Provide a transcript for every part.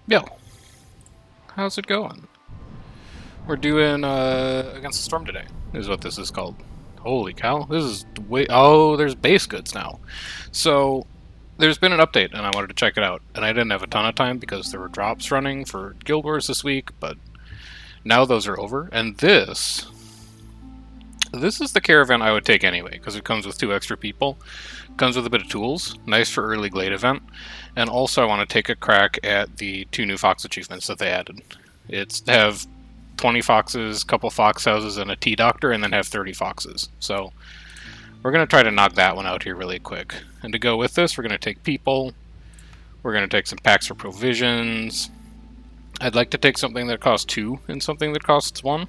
Yo, how's it going? We're doing Against the Storm today, is what this is called. Holy cow, this is way... Oh, there's base goods now. So, there's been an update, and I wanted to check it out. And I didn't have a ton of time because there were drops running for Guild Wars this week, but now those are over. And this is the caravan I would take anyway, because it comes with 2 extra people. Comes with a bit of tools, nice for early glade event. And also I want to take a crack at the 2 new fox achievements that they added. It's have 20 foxes, couple fox houses, and a tea doctor, and then have 30 foxes. So we're going to try to knock that one out here really quick. And to go with this, we're going to take people. We're going to take some packs for provisions. I'd like to take something that costs 2 and something that costs 1.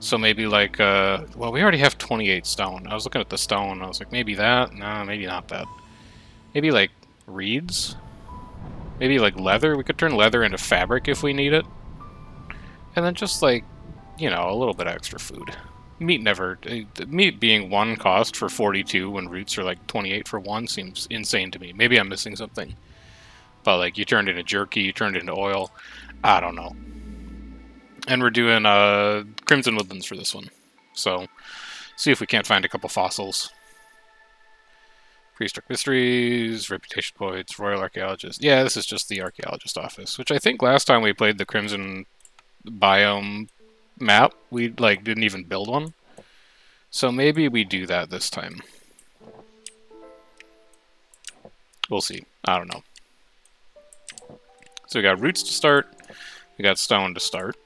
So maybe like, well, we already have 28 stone. I was looking at the stone, I was like, maybe that? Nah, maybe not that. Maybe like reeds? Maybe like leather? We could turn leather into fabric if we need it. And then just like, you know, a little bit of extra food. Meat never... Meat being 1 cost for 42 when roots are like 28 for 1 seems insane to me. Maybe I'm missing something. But like, you turned into jerky, you turned into oil. I don't know. And we're doing Crimson Woodlands for this one. So, see if we can't find a couple fossils. Prehistoric Mysteries, Reputation Points, Royal Archaeologist. Yeah, this is just the Archaeologist office, which I think last time we played the Crimson biome map, we like didn't even build one. So maybe we do that this time. We'll see. I don't know. So we got roots to start. We got stone to start.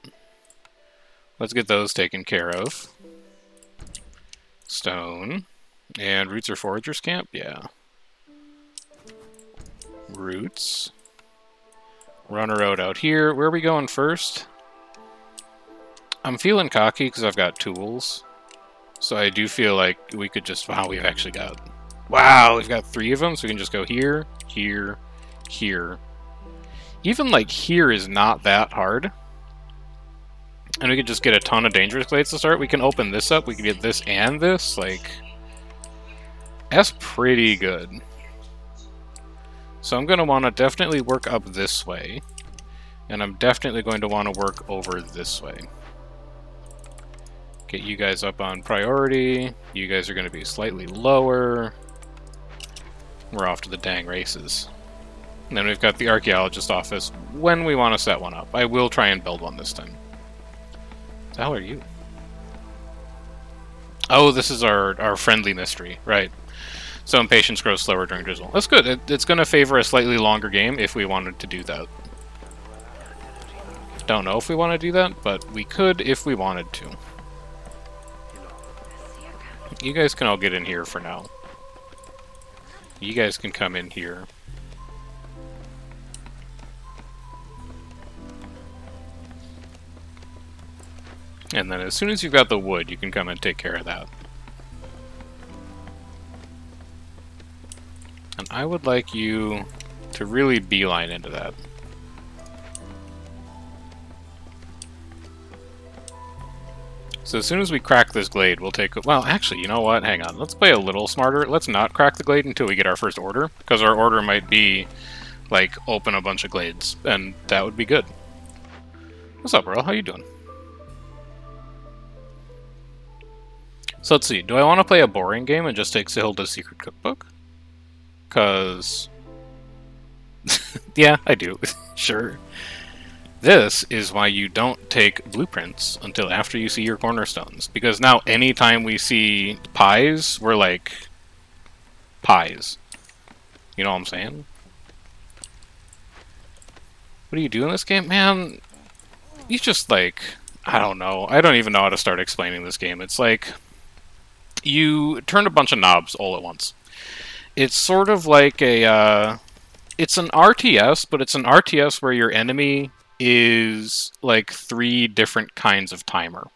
Let's get those taken care of. Stone. And roots or foragers camp? Yeah. Roots. Run a road out here. Where are we going first? I'm feeling cocky because I've got tools. So I do feel like we could just... Wow, we've actually got... Wow, we've got 3 of them, so we can just go here, here, here. Even, like, here is not that hard. And we could just get a ton of dangerous glades to start. We can open this up. We can get this and this. Like, that's pretty good. So I'm going to want to definitely work up this way. And I'm definitely going to want to work over this way. Get you guys up on priority. You guys are going to be slightly lower. We're off to the dang races. And then we've got the Archaeologist office when we want to set one up. I will try and build one this time. How are you? Oh, this is our friendly mystery, right. So impatience grows slower during drizzle. That's good. It's going to favor a slightly longer game if we wanted to do that. Don't know if we want to do that, but we could if we wanted to. You guys can all get in here for now. You guys can come in here. And then as soon as you've got the wood, you can come and take care of that. And I would like you to really beeline into that. So as soon as we crack this glade, we'll take... Well, actually, you know what? Hang on. Let's play a little smarter. Let's not crack the glade until we get our first order. Because our order might be, like, open a bunch of glades. And that would be good. What's up, Earl? How you doing? So let's see, do I want to play a boring game and just take Sahilda's Secret Cookbook? Because... yeah, I do. Sure. This is why you don't take blueprints until after you see your cornerstones. Because now anytime we see pies, we're like... pies. You know what I'm saying? What do you do in this game? Man, you just like... I don't know. I don't even know how to start explaining this game. It's like... You turn a bunch of knobs all at once. It's sort of like a, it's an RTS, but it's an RTS where your enemy is like 3 different kinds of timer.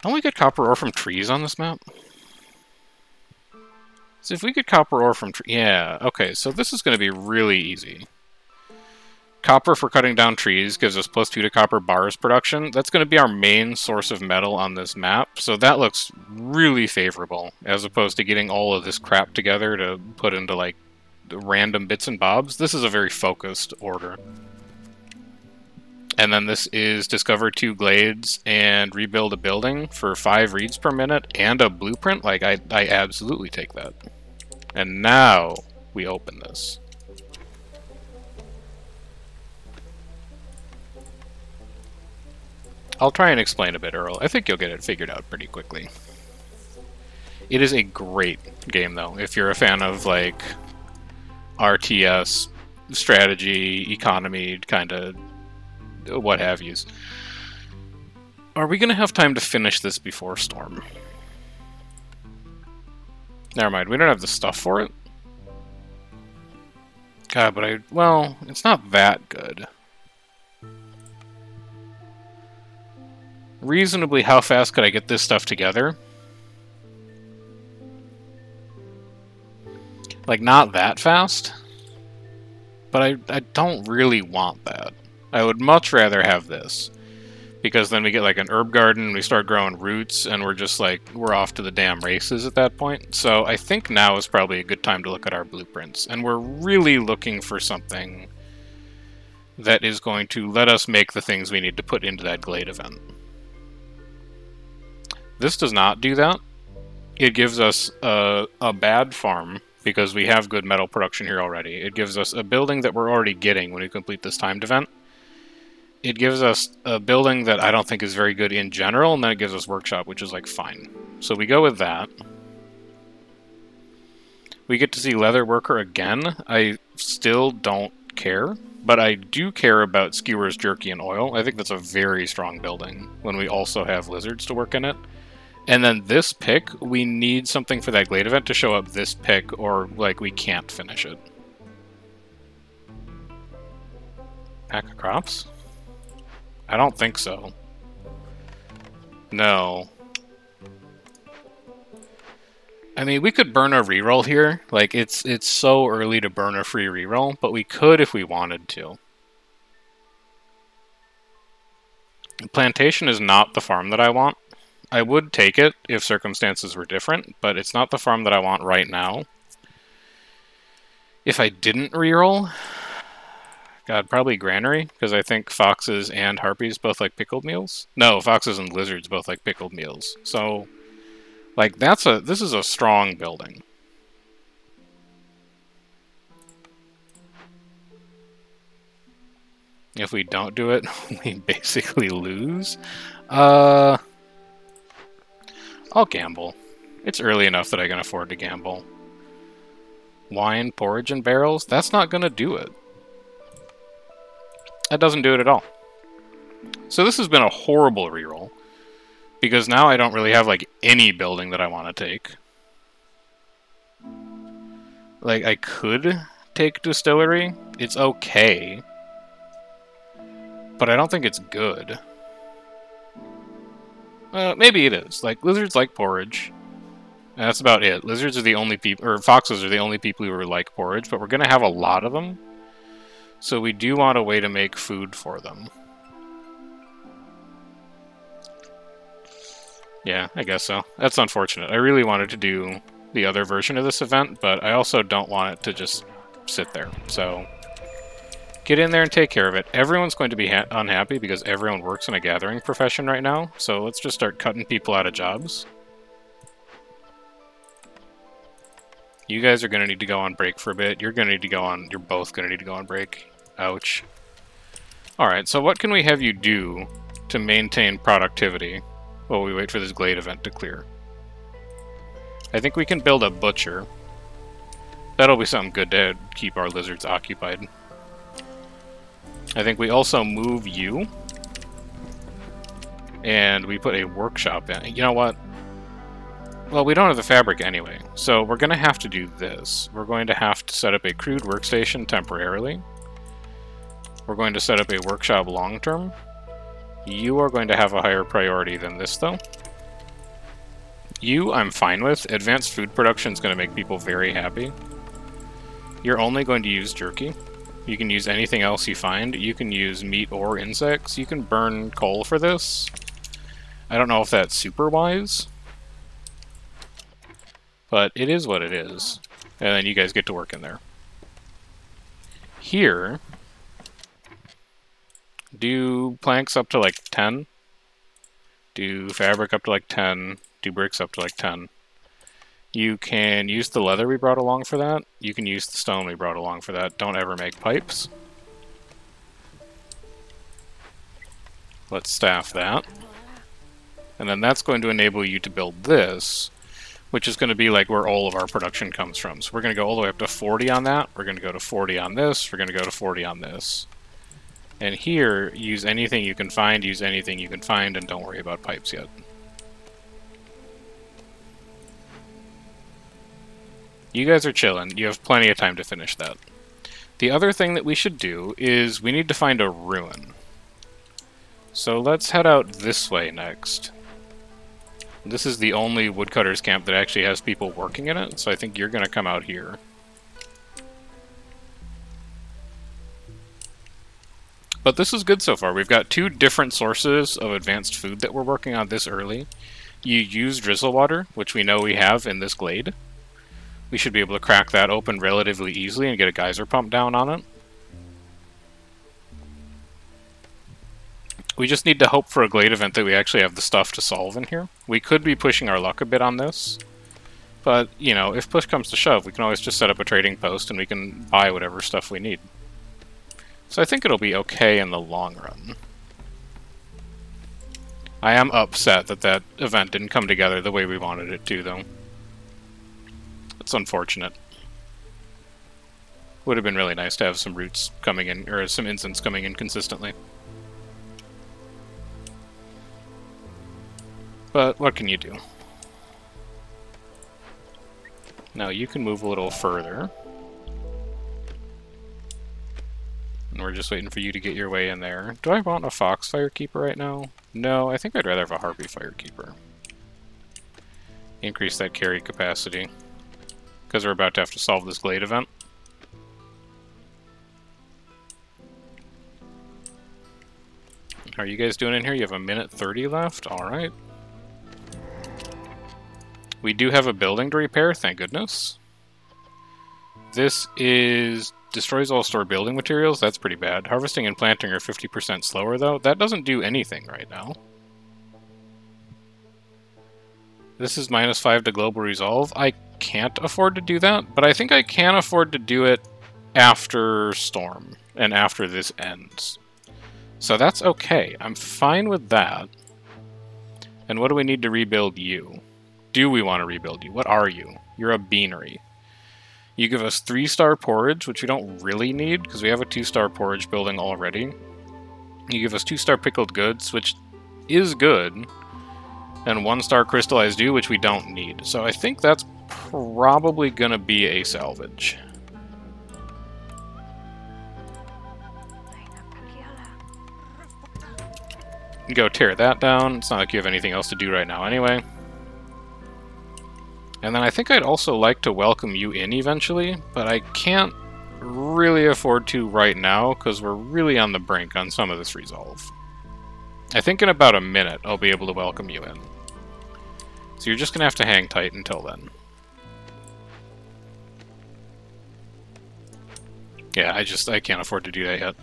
Don't we get copper ore from trees on this map? So if we get copper ore from trees... Yeah, okay, so this is going to be really easy. Copper for cutting down trees gives us +2 to copper bars production. That's going to be our main source of metal on this map, so that looks really favorable, as opposed to getting all of this crap together to put into, like, random bits and bobs. This is a very focused order. And then this is discover 2 glades and rebuild a building for 5 reads per minute and a blueprint. Like, I absolutely take that. And now we open this. I'll try and explain a bit, Earl. I think you'll get it figured out pretty quickly. It is a great game, though, if you're a fan of, like, RTS, strategy, economy, kind of what have yous. Are we going to have time to finish this before Storm? Never mind, we don't have the stuff for it. God, but well, it's not that good. Reasonably, how fast could I get this stuff together? Like, not that fast. But I don't really want that. I would much rather have this. Because then we get like an herb garden, we start growing roots, and we're just like, we're off to the damn races at that point. So I think now is probably a good time to look at our blueprints. And we're really looking for something that is going to let us make the things we need to put into that glade event. This does not do that. It gives us a bad farm, because we have good metal production here already. It gives us a building that we're already getting when we complete this timed event. It gives us a building that I don't think is very good in general, and then it gives us workshop, which is like fine. So we go with that. We get to see leather worker again. I still don't care, but I do care about skewers, jerky, and oil. I think that's a very strong building when we also have lizards to work in it. And then this pick, we need something for that glade event to show up this pick, or like we can't finish it. Pack of crops? I don't think so. No. I mean, we could burn a reroll here. Like, it's so early to burn a free reroll, but we could if we wanted to. Plantation is not the farm that I want. I would take it if circumstances were different, but it's not the farm that I want right now. If I didn't reroll, God, probably granary, because I think foxes and harpies both like pickled meals. No, foxes and lizards both like pickled meals. So, like, this is a strong building. If we don't do it, we basically lose. I'll gamble. It's early enough that I can afford to gamble. Wine, porridge, and barrels? That's not going to do it. That doesn't do it at all. So this has been a horrible reroll. Because now I don't really have, like, any building that I want to take. Like, I could take distillery. It's okay. But I don't think it's good. Maybe it is. Like, lizards like porridge. And that's about it. Lizards are the only people, or foxes are the only people who like porridge, but we're going to have a lot of them. So we do want a way to make food for them. Yeah, I guess so. That's unfortunate. I really wanted to do the other version of this event, but I also don't want it to just sit there. So get in there and take care of it. Everyone's going to be unhappy because everyone works in a gathering profession right now, so let's just start cutting people out of jobs. You guys are going to need to go on break for a bit. You're going to need to go on... You're both going to need to go on break. Ouch. Alright, so what can we have you do to maintain productivity while we wait for this glade event to clear? I think we can build a butcher. That'll be something good to keep our lizards occupied. I think we also move you. And we put a workshop in. You know what? Well, we don't have the fabric anyway, so we're going to have to do this. We're going to have to set up a crude workstation temporarily. We're going to set up a workshop long-term. You are going to have a higher priority than this, though. You, I'm fine with. Advanced food production is going to make people very happy. You're only going to use jerky. You can use anything else you find. You can use meat or insects. You can burn coal for this. I don't know if that's super wise. But it is what it is. And then you guys get to work in there. Here, do planks up to like 10. Do fabric up to like 10. Do bricks up to like 10. You can use the leather we brought along for that. You can use the stone we brought along for that. Don't ever make pipes. Let's staff that. And then that's going to enable you to build this, which is going to be like where all of our production comes from. So we're going to go all the way up to 40 on that. We're going to go to 40 on this. We're going to go to 40 on this. And here, use anything you can find, use anything you can find, and don't worry about pipes yet. You guys are chilling. You have plenty of time to finish that. The other thing that we should do is we need to find a ruin. So let's head out this way next. This is the only woodcutter's camp that actually has people working in it, so I think you're going to come out here. But this is good so far. We've got 2 different sources of advanced food that we're working on this early. You use drizzle water, which we know we have in this glade. We should be able to crack that open relatively easily and get a geyser pump down on it. We just need to hope for a glade event that we actually have the stuff to solve in here. We could be pushing our luck a bit on this. But, you know, if push comes to shove, we can always just set up a trading post and we can buy whatever stuff we need. So I think it'll be okay in the long run. I am upset that that event didn't come together the way we wanted it to, though. It's unfortunate. Would have been really nice to have some roots coming in, or some incense coming in consistently. But what can you do? Now you can move a little further. And we're just waiting for you to get your way in there. Do I want a fox firekeeper right now? No, I think I'd rather have a harpy firekeeper. Increase that carry capacity. Because we're about to have to solve this glade event. How are you guys doing in here? You have 1:30 left? Alright. We do have a building to repair, thank goodness. This is... destroys all stored building materials. That's pretty bad. Harvesting and planting are 50% slower, though. That doesn't do anything right now. This is -5 to global resolve. I can't afford to do that, but I think I can afford to do it after Storm and after this ends. So that's okay. I'm fine with that. And what do we need to rebuild you? Do we want to rebuild you? What are you? You're a beanery. You give us 3-star porridge, which we don't really need, because we have a 2-star porridge building already. You give us 2-star pickled goods, which is good, and 1-star crystallized dew, which we don't need. So I think that's probably going to be a salvage. Go tear that down. It's not like you have anything else to do right now anyway. And then I think I'd also like to welcome you in eventually, but I can't really afford to right now because we're really on the brink on some of this resolve. I think in about a minute I'll be able to welcome you in. So you're just going to have to hang tight until then. Yeah, I can't afford to do that yet.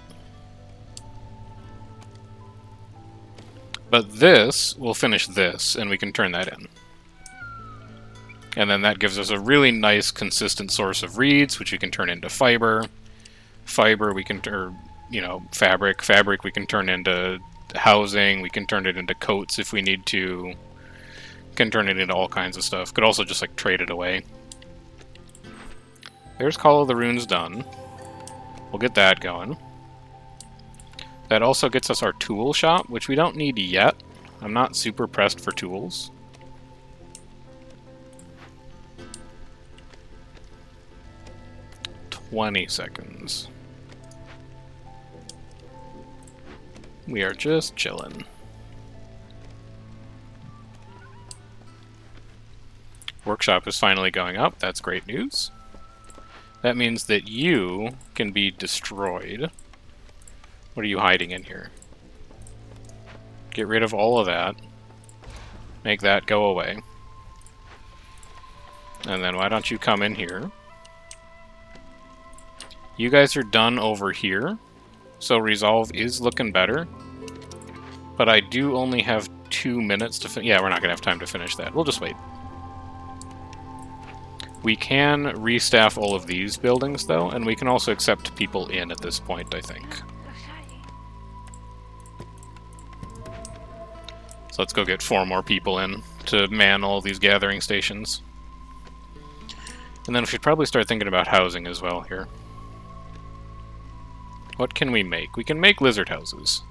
But this will finish this, and we can turn that in. And then that gives us a really nice, consistent source of reeds, which we can turn into fiber. Fiber we can turn, fabric. Fabric we can turn into housing. We can turn it into coats if we need to. Can turn it into all kinds of stuff. Could also just, trade it away. There's Call of the Runes done. We'll get that going. That also gets us our tool shop, which we don't need yet. I'm not super pressed for tools. "20 seconds. We are just chilling. Workshop is finally going up. That's great news. That means that you can be destroyed. What are you hiding in here? Get rid of all of that. Make that go away. And then why don't you come in here? You guys are done over here, so resolve is looking better. But I do only have 2 minutes to yeah, we're not going to have time to finish that. We'll just wait. We can restaff all of these buildings, though, and we can also accept people in at this point, I think. So let's go get 4 more people in to man all these gathering stations. And then we should probably start thinking about housing as well here. What can we make? We can make lizard houses.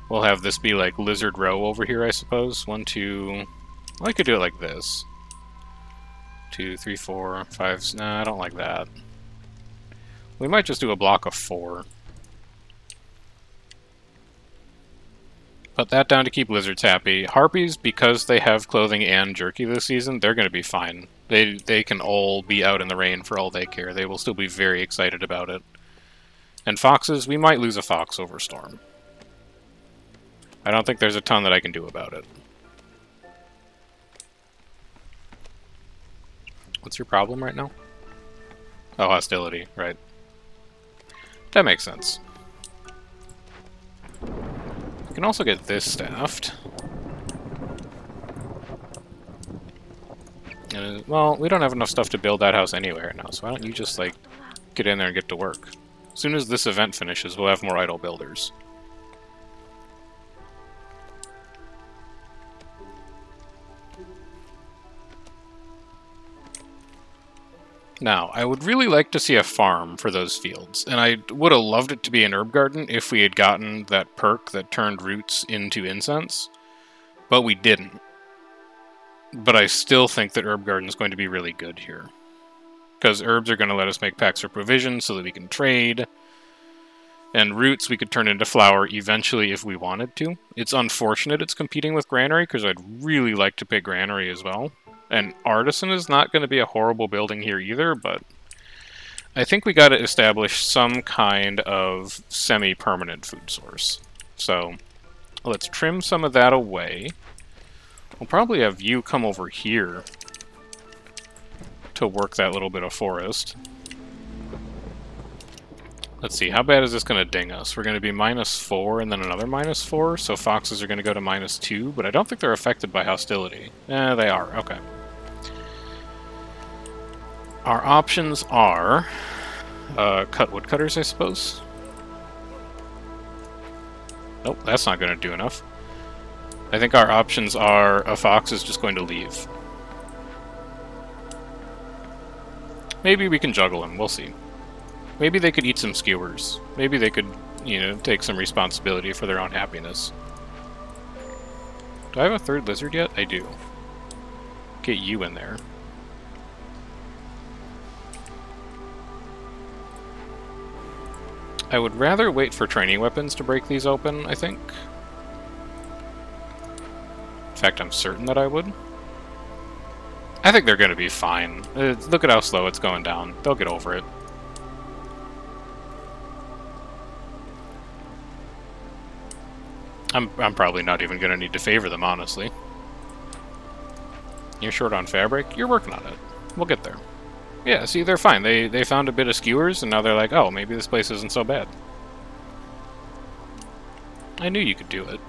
We'll have this be like lizard row over here, I suppose. 1, 2... Well, I could do it like this. 2, 3, 4, 5... Nah, I don't like that. We might just do a block of 4. Put that down to keep lizards happy. Harpies, because they have clothing and jerky this season, they're going to be fine. They can all be out in the rain for all they care. They will still be very excited about it. And foxes, we might lose a fox over storm. I don't think there's a ton that I can do about it. What's your problem right now? Oh, hostility, right. That makes sense. We can also get this staffed. Well, we don't have enough stuff to build that house anyway right now, so why don't you just, like, get in there and get to work. As soon as this event finishes, we'll have more idle builders. Now, I would really like to see a farm for those fields, and I would have loved it to be an herb garden if we had gotten that perk that turned roots into incense, but we didn't. But I still think that herb garden is going to be really good here, because herbs are going to let us make packs for provisions so that we can trade, and roots we could turn into flour eventually if we wanted to. It's unfortunate it's competing with granary, because I'd really like to pick granary as well. And artisan is not going to be a horrible building here either, but I think we got to establish some kind of semi-permanent food source. So let's trim some of that away. We'll probably have you come over here to work that little bit of forest. Let's see, how bad is this going to ding us? We're going to be -4 and then another -4, so foxes are going to go to -2, but I don't think they're affected by hostility. They are, okay. Our options are cut woodcutters, I suppose. Nope, that's not going to do enough. I think our options are a fox is just going to leave. Maybe we can juggle him, we'll see. Maybe they could eat some skewers. Maybe they could, you know, take some responsibility for their own happiness. Do I have a third lizard yet? I do. Get you in there. I would rather wait for training weapons to break these open, I think. In fact, I'm certain that I would. I think they're going to be fine. Look at how slow it's going down. They'll get over it. I'm probably not even going to need to favor them, honestly. You're short on fabric? You're working on it. We'll get there. Yeah, see, they're fine. They found a bit of skewers, and now they're like, oh, maybe this place isn't so bad. I knew you could do it.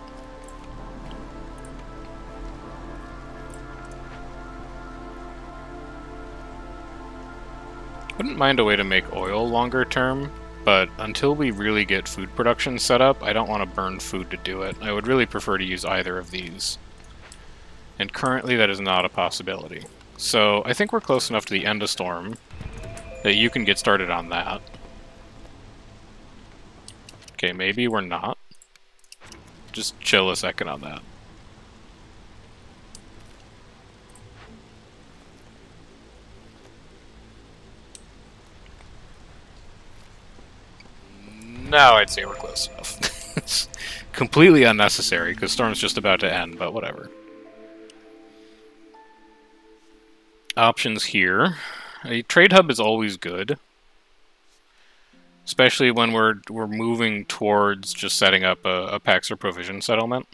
Wouldn't mind a way to make oil longer term, but until we really get food production set up, I don't want to burn food to do it. I would really prefer to use either of these. And currently that is not a possibility. So I think we're close enough to the end of storm that you can get started on that. Okay, maybe we're not. Just chill a second on that. Now I'd say we're close enough. It's completely unnecessary because storm's just about to end, but whatever. Options here. A trade hub is always good, especially when we're moving towards just setting up a Pax or Provision settlement.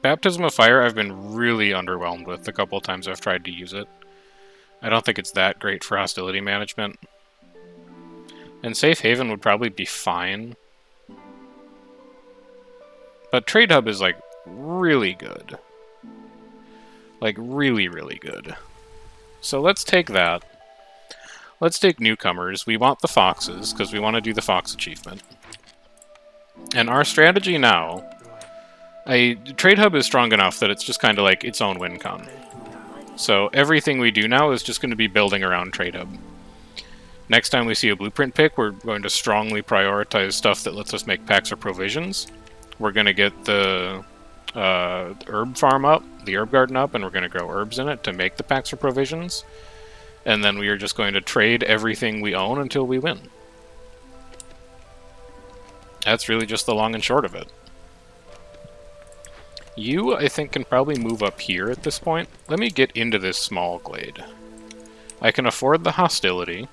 Baptism of Fire I've been really underwhelmed with the couple of times I've tried to use it. I don't think it's that great for hostility management. And Safe Haven would probably be fine. But Trade Hub is, like, really good. Like, really, really good. So let's take that. Let's take newcomers. We want the foxes, because we want to do the fox achievement. And our strategy now... Trade Hub is strong enough that it's just kind of like its own win con. So everything we do now is just going to be building around Trade Hub. Next time we see a blueprint pick, we're going to strongly prioritize stuff that lets us make packs or provisions. We're going to get the herb farm up, the herb garden up, and we're going to grow herbs in it to make the packs or provisions. And then we are just going to trade everything we own until we win. That's really just the long and short of it. You, I think, can probably move up here at this point. Let me get into this small glade. I can afford the hostility.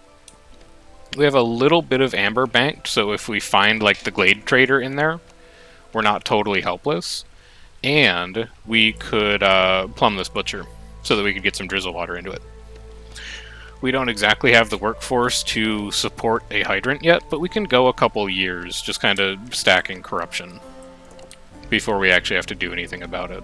We have a little bit of amber banked, so if we find, like, the glade trader in there, we're not totally helpless. And we could plumb this butcher, so that we could get some drizzle water into it. We don't exactly have the workforce to support a hydrant yet, but we can go a couple years just kind of stacking corruption before we actually have to do anything about it.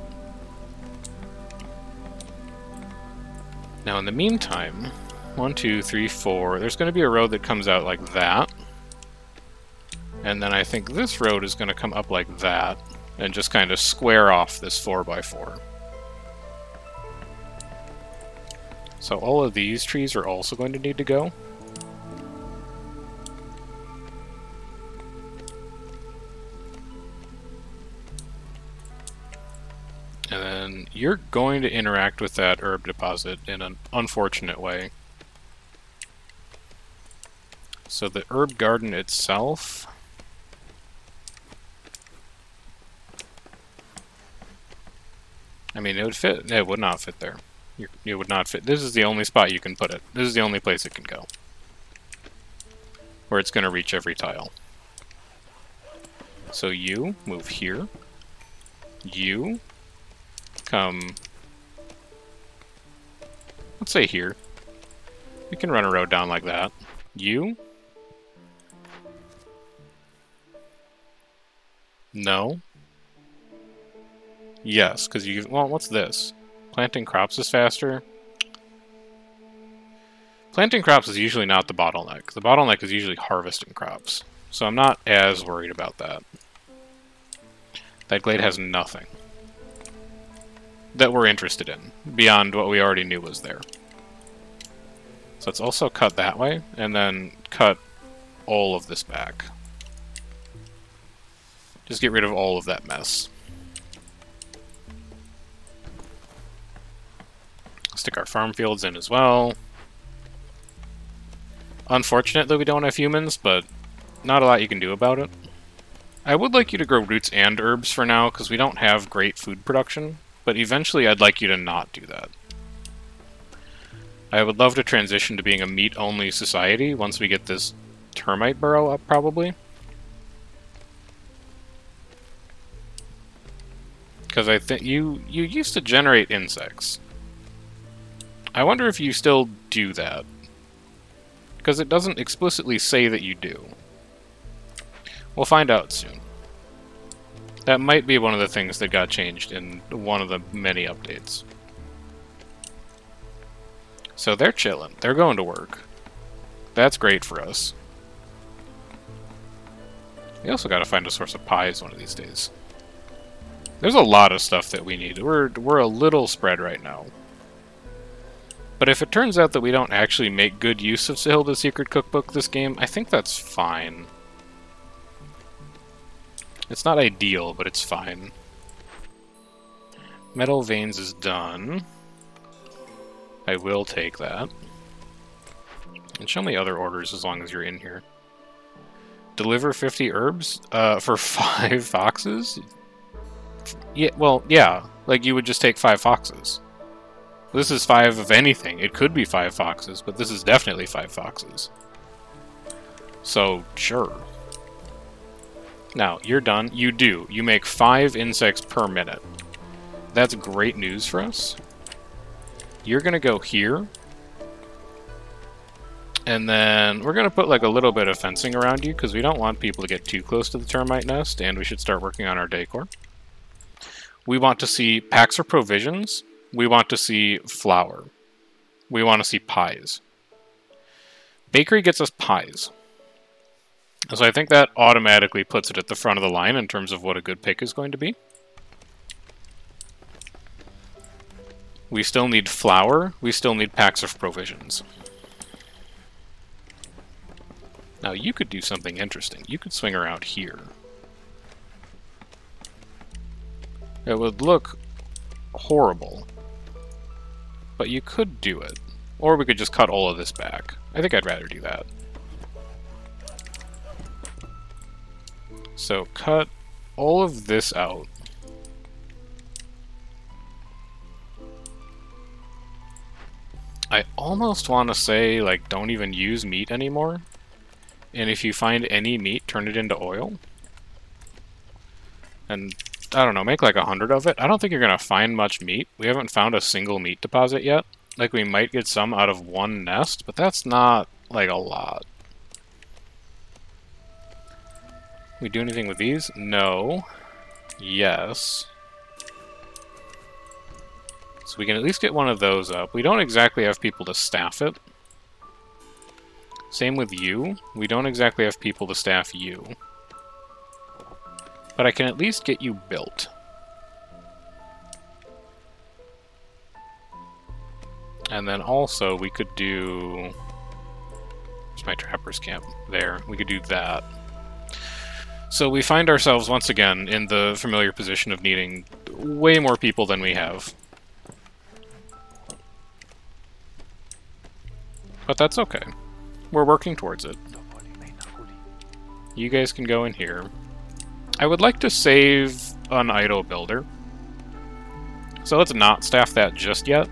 Now, in the meantime, 1, 2, 3, 4, there's going to be a road that comes out like that. And then I think this road is going to come up like that, and just kind of square off this 4x4. So all of these trees are also going to need to go. And then you're going to interact with that herb deposit in an unfortunate way. So the herb garden itself... I mean, it would fit. It would not fit there. It would not fit. This is the only spot you can put it. This is the only place it can go. Where it's going to reach every tile. So you move here. You come... let's say here. We can run a road down like that. You... no. Yes, because you... well, what's this? Planting crops is faster. Planting crops is usually not the bottleneck. The bottleneck is usually harvesting crops. So I'm not as worried about that. That glade has nothing that we're interested in, beyond what we already knew was there. So let's also cut that way, and then cut all of this back. Just get rid of all of that mess. Stick our farm fields in as well. Unfortunate that we don't have humans, but not a lot you can do about it. I would like you to grow roots and herbs for now, because we don't have great food production, but eventually I'd like you to not do that. I would love to transition to being a meat-only society once we get this termite burrow up, probably. Because I think you used to generate insects. I wonder if you still do that. Because it doesn't explicitly say that you do. We'll find out soon. That might be one of the things that got changed in one of the many updates. So they're chilling. They're going to work. That's great for us. We also got to find a source of pies one of these days. There's a lot of stuff that we need. We're a little spread right now. But if it turns out that we don't actually make good use of Sahilda's Secret Cookbook this game, I think that's fine. It's not ideal, but it's fine. Metal Veins is done. I will take that. And show me other orders as long as you're in here. Deliver 50 herbs for 5 foxes? Yeah, well, yeah. Like, you would just take 5 foxes. This is 5 of anything. It could be 5 foxes, but this is definitely 5 foxes. So, sure. Now, you're done. You do. You make 5 insects per minute. That's great news for us. You're going to go here. And then we're going to put like a little bit of fencing around you because we don't want people to get too close to the termite nest, and we should start working on our decor. We want to see packs of provisions. We want to see flour. We want to see pies. Bakery gets us pies. So I think that automatically puts it at the front of the line in terms of what a good pick is going to be. We still need flour. We still need packs of provisions. Now you could do something interesting. You could swing around here. It would look horrible, but you could do it. Or we could just cut all of this back. I think I'd rather do that. So cut all of this out. I almost want to say, like, don't even use meat anymore. And if you find any meat, turn it into oil. And, I don't know, make like 100 of it. I don't think you're going to find much meat. We haven't found a single meat deposit yet. Like, we might get some out of one nest, but that's not, like, a lot. We do anything with these? No. Yes. So we can at least get one of those up. We don't exactly have people to staff it. Same with you. We don't exactly have people to staff you. But I can at least get you built. And then also we could do... Where's my trapper's camp? There. We could do that. So we find ourselves once again in the familiar position of needing way more people than we have. But that's okay. We're working towards it. You guys can go in here. I would like to save an idle builder. So let's not staff that just yet.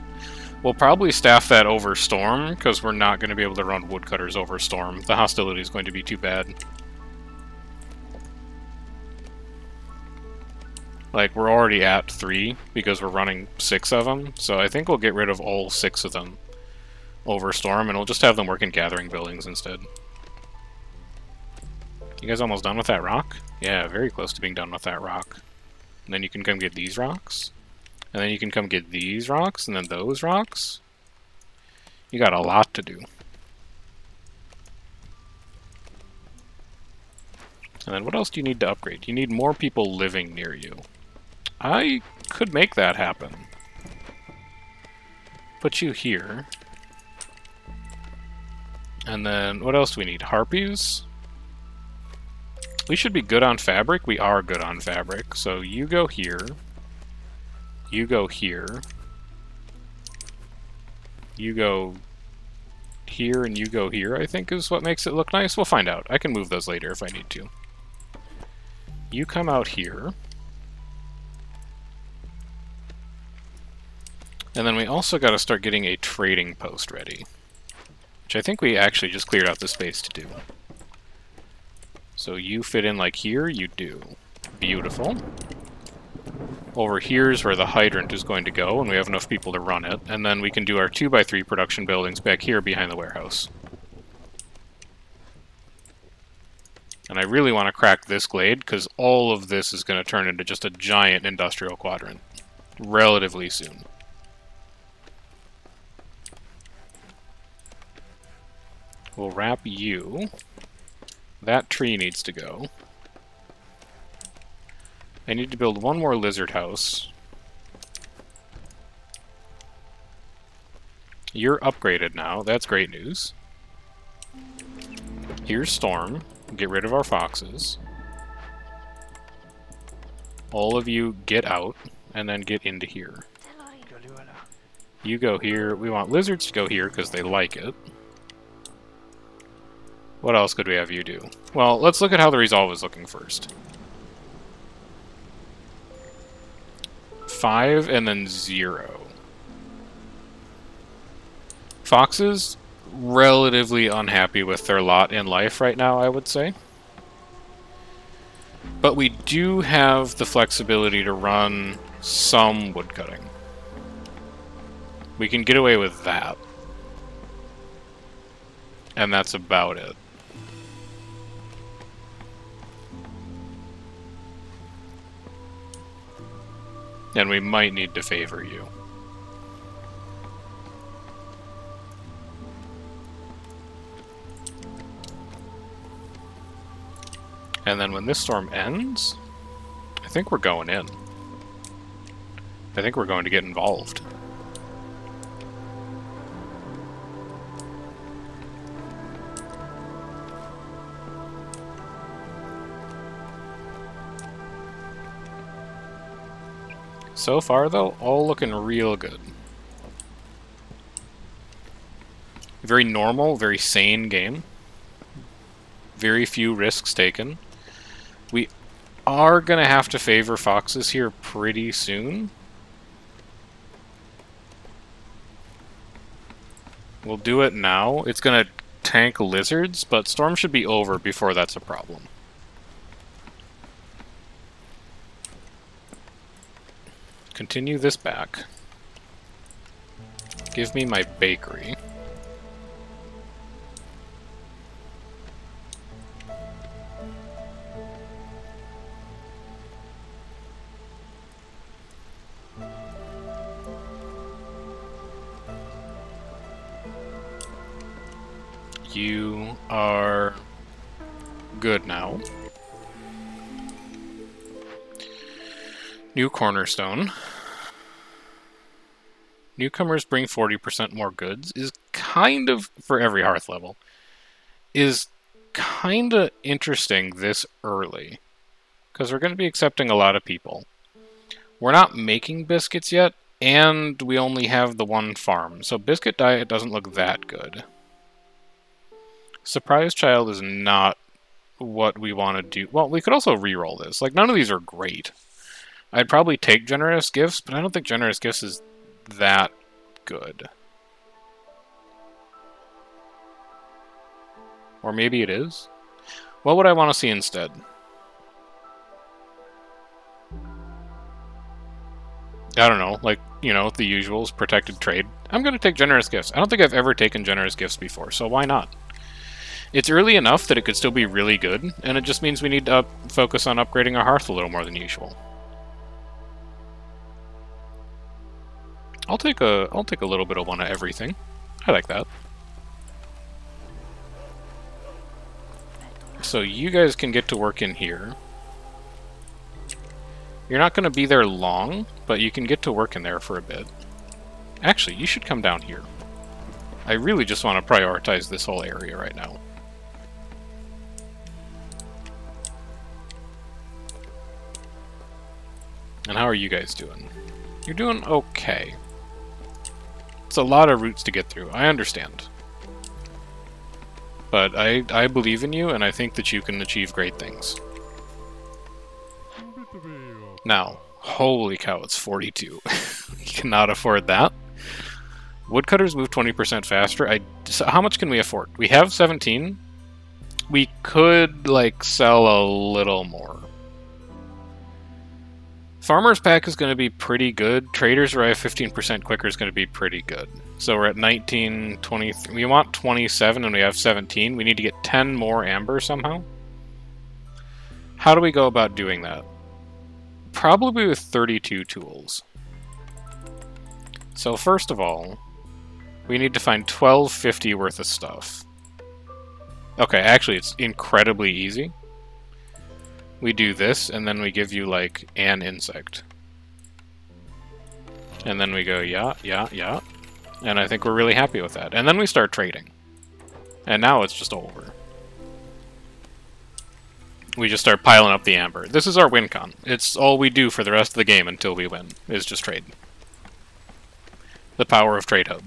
We'll probably staff that over Storm, because we're not going to be able to run woodcutters over Storm. The hostility is going to be too bad. Like, we're already at 3, because we're running 6 of them, so I think we'll get rid of all 6 of them over Storm, and we'll just have them work in gathering buildings instead. You guys almost done with that rock? Yeah, very close to being done with that rock. And then you can come get these rocks. And then you can come get these rocks, and then those rocks. You got a lot to do. And then what else do you need to upgrade? You need more people living near you. I could make that happen. Put you here. And then what else do we need? Harpies? We should be good on fabric. We are good on fabric. So you go here. You go here. You go here and you go here, I think is what makes it look nice. We'll find out. I can move those later if I need to. You come out here. And then we also got to start getting a trading post ready. Which I think we actually just cleared out the space to do. So you fit in like here, you do. Beautiful. Over here's where the hydrant is going to go, and we have enough people to run it. And then we can do our 2x3 production buildings back here behind the warehouse. And I really want to crack this glade, because all of this is going to turn into just a giant industrial quadrant. Relatively soon. We'll wrap you. That tree needs to go. I need to build one more lizard house. You're upgraded now. That's great news. Here's Storm. Get rid of our foxes. All of you get out, and then get into here. You go here. We want lizards to go here because they like it. What else could we have you do? Well, let's look at how the resolve is looking first. 5 and then 0. Foxes, relatively unhappy with their lot in life right now, I would say. But we do have the flexibility to run some woodcutting. We can get away with that. And that's about it. And we might need to favor you. And then when this storm ends, I think we're going in. I think we're going to get involved. So far, though, all looking real good. Very normal, very sane game. Very few risks taken. We are going to have to favor foxes here pretty soon. We'll do it now. It's going to tank lizards, but storm should be over before that's a problem. Continue this back. Give me my bakery. You are good now. New cornerstone. Newcomers bring 40% more goods is kind of, for every hearth level, is kind of interesting this early. Because we're going to be accepting a lot of people. We're not making biscuits yet, and we only have the one farm. So biscuit diet doesn't look that good. Surprise Child is not what we want to do. Well, we could also reroll this. Like, none of these are great. I'd probably take Generous Gifts, but I don't think Generous Gifts is that good. Or maybe it is? What would I want to see instead? I don't know, like, you know, the usuals, protected trade. I'm going to take Generous Gifts. I don't think I've ever taken Generous Gifts before, so why not? It's early enough that it could still be really good, and it just means we need to focus on upgrading our hearth a little more than usual. I'll take a little bit of one of everything. I like that. So you guys can get to work in here. You're not going to be there long, but you can get to work in there for a bit. Actually, you should come down here. I really just want to prioritize this whole area right now. And how are you guys doing? You're doing okay. It's a lot of routes to get through, I understand. But I believe in you, and I think that you can achieve great things. Now, holy cow, it's 42. You cannot afford that. Woodcutters move 20% faster. So how much can we afford? We have 17. We could, like, sell a little more. Farmer's Pack is going to be pretty good. Traders Arrive 15% quicker is going to be pretty good. So we're at 19, 23. We want 27 and we have 17. We need to get 10 more amber somehow. How do we go about doing that? Probably with 32 tools. So first of all, we need to find 1250 worth of stuff. Okay, actually it's incredibly easy. We do this, and then we give you, like, an insect. And then we go, yeah, yeah, yeah. And I think we're really happy with that. And then we start trading. And now it's just over. We just start piling up the amber. This is our win con. It's all we do for the rest of the game until we win, is just trade. The power of Trade Hub.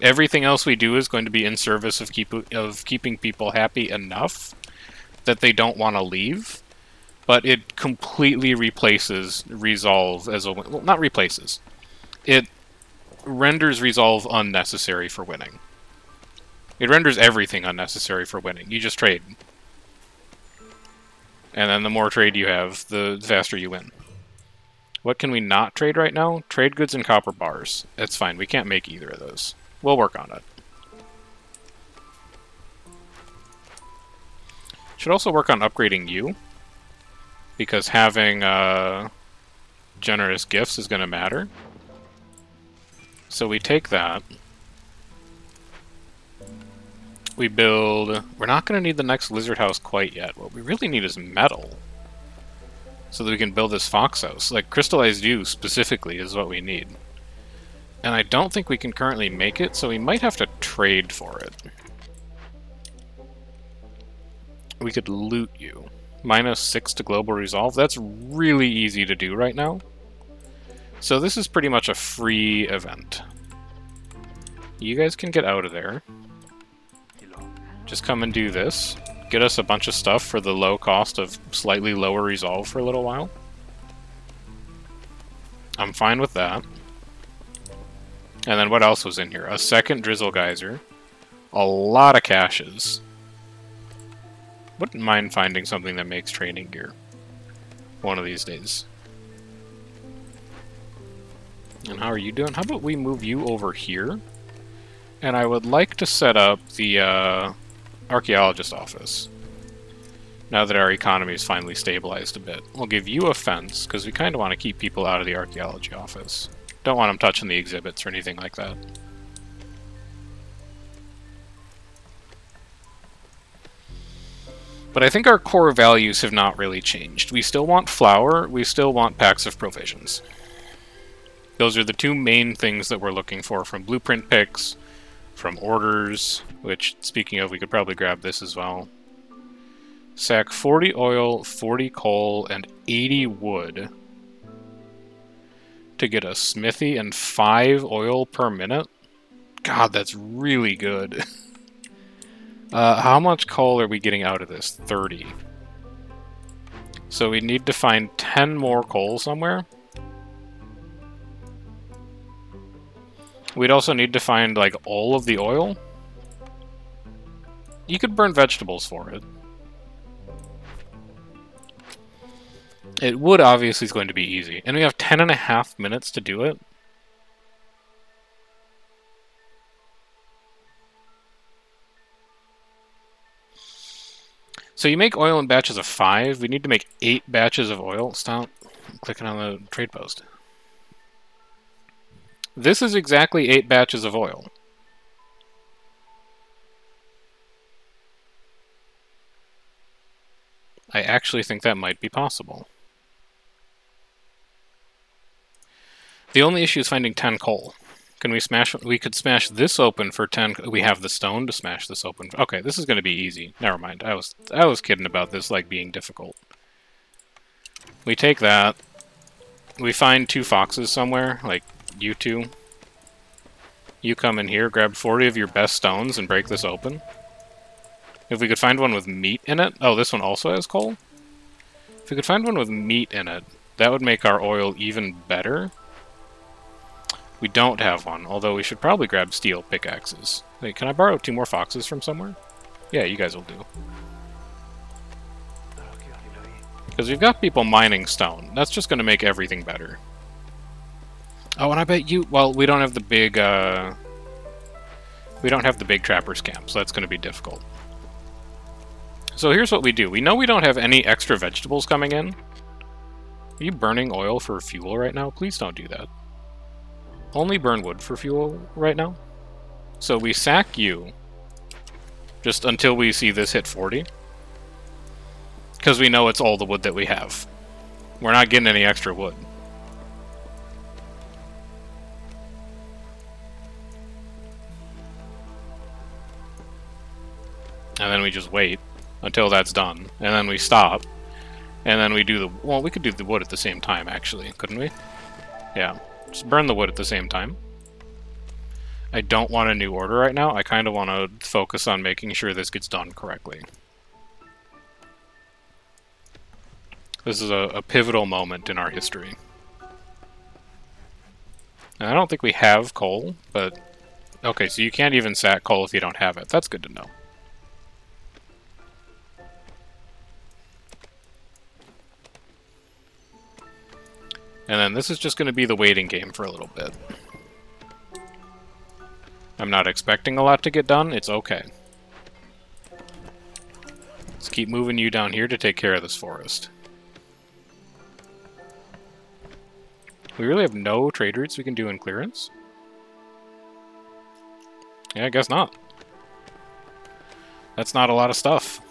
Everything else we do is going to be in service of keeping people happy enough that they don't want to leave, but it completely replaces Resolve as a win. Well, not replaces. It renders Resolve unnecessary for winning. It renders everything unnecessary for winning. You just trade. And then the more trade you have, the faster you win. What can we not trade right now? Trade goods and copper bars. That's fine. We can't make either of those. We'll work on it. Should also work on upgrading you, because having generous gifts is going to matter. So we take that. We build... We're not going to need the next lizard house quite yet. What we really need is metal. So that we can build this fox house. Like, crystallized yew specifically is what we need. And I don't think we can currently make it, so we might have to trade for it. We could loot you. -6 to global resolve. That's really easy to do right now. So this is pretty much a free event. You guys can get out of there. Just come and do this. Get us a bunch of stuff for the low cost of slightly lower resolve for a little while. I'm fine with that. And then what else was in here? A second drizzle geyser. A lot of caches. Wouldn't mind finding something that makes training gear. One of these days. And how are you doing? How about we move you over here? And I would like to set up the archaeologist office. Now that our economy is finally stabilized a bit. We'll give you a fence, because we kind of want to keep people out of the archaeology office. Don't want them touching the exhibits or anything like that. But I think our core values have not really changed. We still want flour, we still want packs of provisions. Those are the two main things that we're looking for from blueprint picks, from orders, which, speaking of, we could probably grab this as well. Sack 40 oil, 40 coal, and 80 wood to get a smithy and 5 oil per minute. God, that's really good. How much coal are we getting out of this? 30. So we need to find 10 more coal somewhere. We'd also need to find, like, all of the oil. You could burn vegetables for it. It would obviously is going to be easy. And we have 10.5 minutes to do it. So you make oil in batches of 5. We need to make 8 batches of oil. Stop clicking on the trade post. This is exactly 8 batches of oil. I actually think that might be possible. The only issue is finding 10 coal. Can we smash... We could smash this open for 10... We have the stone to smash this open. Okay, this is going to be easy. Never mind. I was kidding about this, like, being difficult. We take that. We find 2 foxes somewhere, like you two. You come in here, grab 40 of your best stones, and break this open. If we could find one with meat in it... Oh, this one also has coal? If we could find one with meat in it, that would make our oil even better. We don't have one, although we should probably grab steel pickaxes. Wait, can I borrow 2 more foxes from somewhere? Yeah, you guys will do. Because we've got people mining stone. That's just going to make everything better. Oh, and I bet you... Well, we don't have the big... We don't have the big trappers camp, so that's going to be difficult. So here's what we do. We know we don't have any extra vegetables coming in. Are you burning oil for fuel right now? Please don't do that. Only burn wood for fuel right now. So we sack you just until we see this hit 40. Because we know it's all the wood that we have. We're not getting any extra wood. And then we just wait until that's done. And then we stop. And then we do the... Well, we could do the wood at the same time, actually. Couldn't we? Yeah. Just burn the wood at the same time. I don't want a new order right now. I kind of want to focus on making sure this gets done correctly. This is a pivotal moment in our history. And I don't think we have coal, but... Okay, so you can't even sack coal if you don't have it. That's good to know. And then this is just going to be the waiting game for a little bit. I'm not expecting a lot to get done. It's okay. Let's keep moving you down here to take care of this forest. We really have no trade routes we can do in clearance? Yeah, I guess not. That's not a lot of stuff.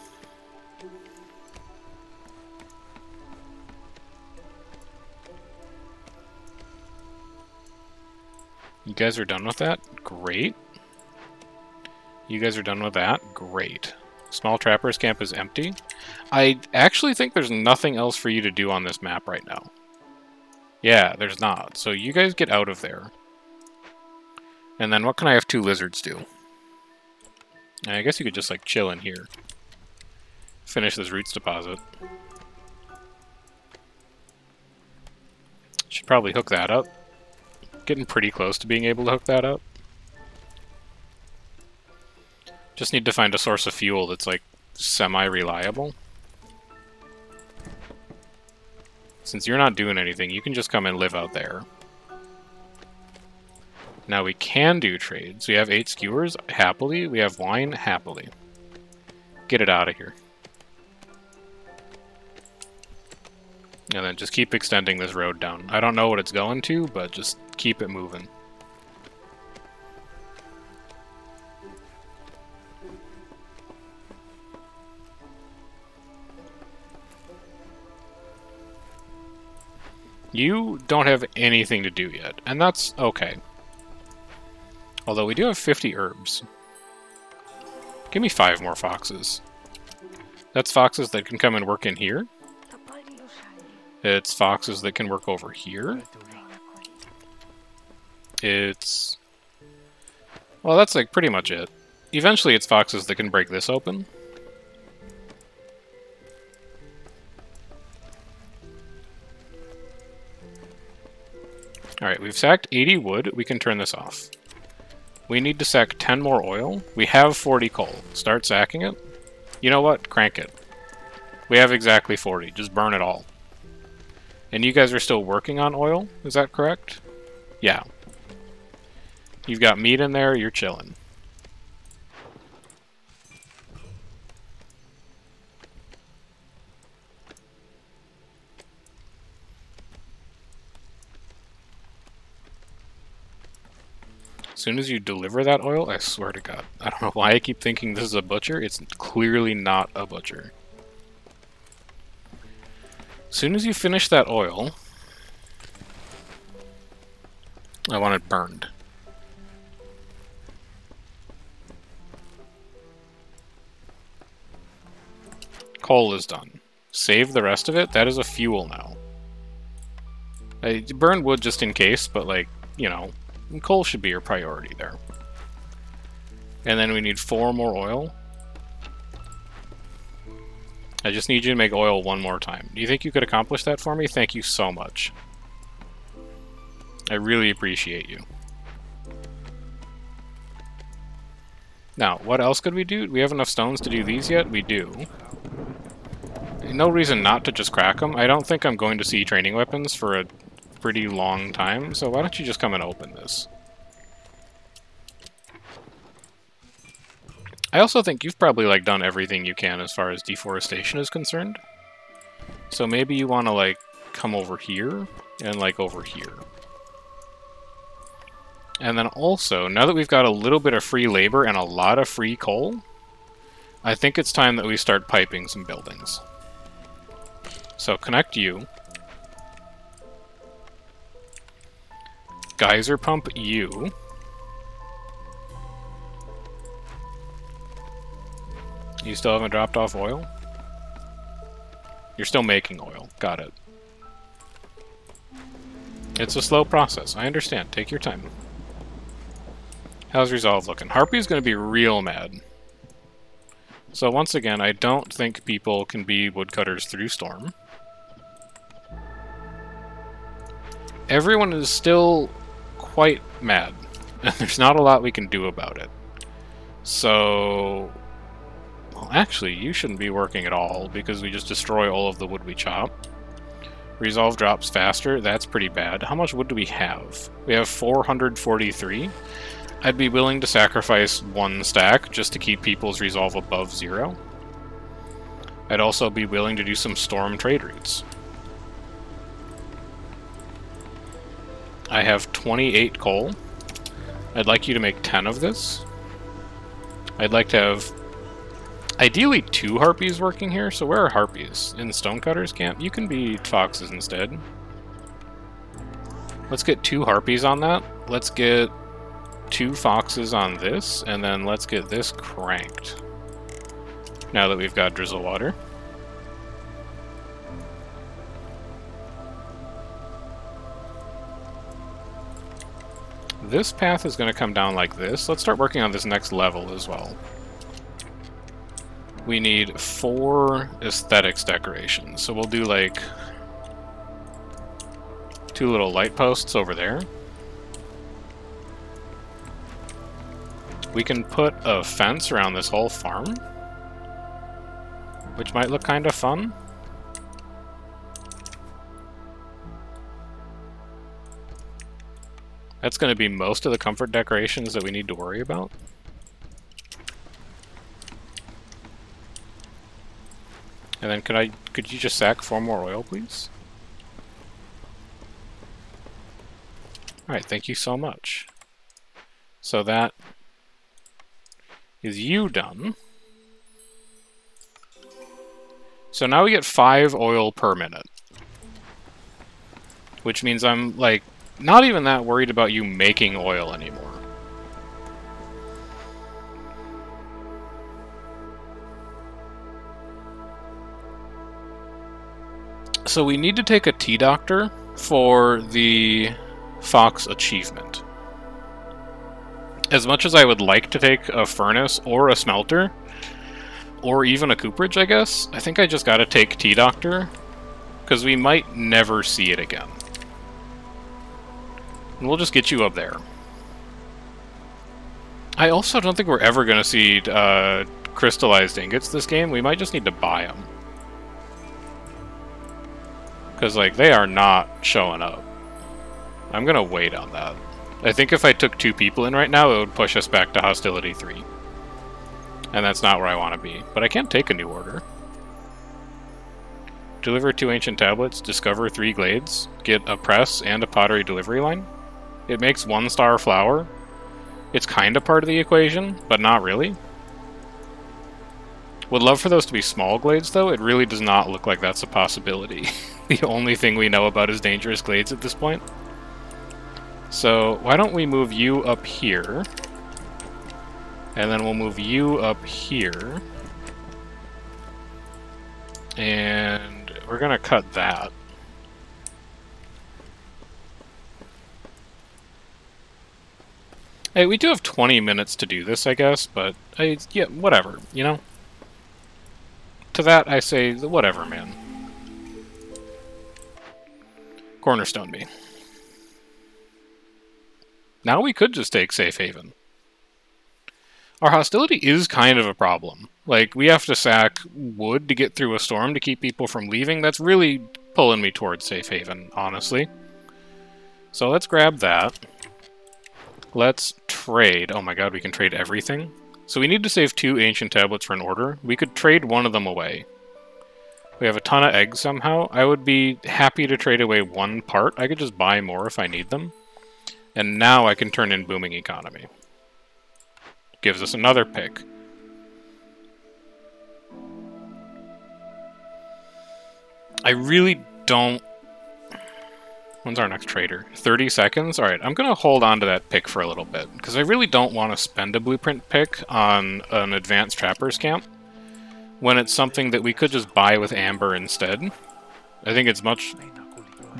You guys are done with that? Great. You guys are done with that? Great. Small Trappers Camp is empty. I actually think there's nothing else for you to do on this map right now. Yeah, there's not. So you guys get out of there. And then what can I have 2 lizards do? I guess you could just like chill in here. Finish this roots deposit. Should probably hook that up. Getting pretty close to being able to hook that up. Just need to find a source of fuel that's like semi-reliable. Since you're not doing anything, you can just come and live out there. Now we can do trades. We have 8 skewers, happily. We have wine, happily. Get it out of here. And then just keep extending this road down. I don't know what it's going to, but just keep it moving. You don't have anything to do yet, and that's okay. Although we do have 50 herbs. Give me 5 more foxes. That's foxes that can come and work in here. It's foxes that can work over here. It's... well, that's like pretty much it. Eventually it's foxes that can break this open. Alright, we've sacked 80 wood. We can turn this off. We need to sack 10 more oil. We have 40 coal. Start sacking it. You know what? Crank it. We have exactly 40. Just burn it all. And you guys are still working on oil? Is that correct? Yeah. You've got meat in there. You're chilling. As soon as you deliver that oil, I swear to God, I don't know why I keep thinking this is a butcher. It's clearly not a butcher. As soon as you finish that oil, I want it burned. Coal is done. Save the rest of it. That is a fuel now. I burn wood just in case, but like, you know, coal should be your priority there. And then we need 4 more oil. I just need you to make oil one more time. Do you think you could accomplish that for me? Thank you so much. I really appreciate you. Now, what else could we do? Do we have enough stones to do these yet? We do. No reason not to just crack them. I don't think I'm going to see training weapons for a pretty long time, so why don't you just come and open this? I also think you've probably like done everything you can as far as deforestation is concerned. So maybe you want to like come over here and like over here. And then also, now that we've got a little bit of free labor and a lot of free coal, I think it's time that we start piping some buildings. So connect you. Geyser pump you. You still haven't dropped off oil? You're still making oil. Got it. It's a slow process. I understand. Take your time. How's Resolve looking? Harpy's going to be real mad. So once again, I don't think people can be woodcutters through Storm. Everyone is still quite mad. And there's not a lot we can do about it. So... well, actually, you shouldn't be working at all, because we just destroy all of the wood we chop. Resolve drops faster. That's pretty bad. How much wood do we have? We have 443. I'd be willing to sacrifice 1 stack just to keep people's resolve above 0. I'd also be willing to do some storm trade routes. I have 28 coal. I'd like you to make 10 of this. I'd like to have ideally 2 harpies working here. So where are harpies? In the stonecutters camp? You can be foxes instead. Let's get 2 harpies on that. Let's get 2 foxes on this, and then let's get this cranked. Now that we've got drizzle water. This path is going to come down like this. Let's start working on this next level as well. We need 4 aesthetics decorations. So we'll do like 2 little light posts over there. We can put a fence around this whole farm, which might look kind of fun. That's going to be most of the comfort decorations that we need to worry about. And then could you just sack 4 more oil, please? Alright, thank you so much. So that is you done. So now we get 5 oil per minute. Which means I'm, like, not even that worried about you making oil anymore. So we need to take a tea doctor for the Fox achievement. As much as I would like to take a furnace or a smelter, or even a cooperage, I guess, I think I just gotta take tea doctor, because we might never see it again. And we'll just get you up there. I also don't think we're ever going to see crystallized ingots this game. We might just need to buy them. Because, like, they are not showing up. I'm going to wait on that. I think if I took 2 people in right now, it would push us back to Hostility 3. And that's not where I want to be. But I can take a new order. Deliver 2 ancient tablets, discover 3 glades, get a press and a pottery delivery line. It makes 1-star flour. It's kind of part of the equation, but not really. Would love for those to be small glades, though. It really does not look like that's a possibility. The only thing we know about is dangerous glades at this point. So, why don't we move you up here? And then we'll move you up here. And we're gonna cut that. Hey, we do have 20 minutes to do this, I guess, but yeah, whatever, you know? To that, I say, whatever, man. Cornerstone me. Now we could just take Safe Haven. Our hostility is kind of a problem. Like, we have to sack wood to get through a storm to keep people from leaving. That's really pulling me towards Safe Haven, honestly. So let's grab that. Let's trade. Oh my god, we can trade everything. So we need to save 2 ancient tablets for an order. We could trade one of them away. We have a ton of eggs somehow. I would be happy to trade away 1 part. I could just buy more if I need them. And now I can turn in booming economy. Gives us another pick. I really don't... When's our next trader? 30 seconds? Alright, I'm going to hold on to that pick for a little bit, because I really don't want to spend a blueprint pick on an advanced trapper's camp, when it's something that we could just buy with amber instead. I think it's much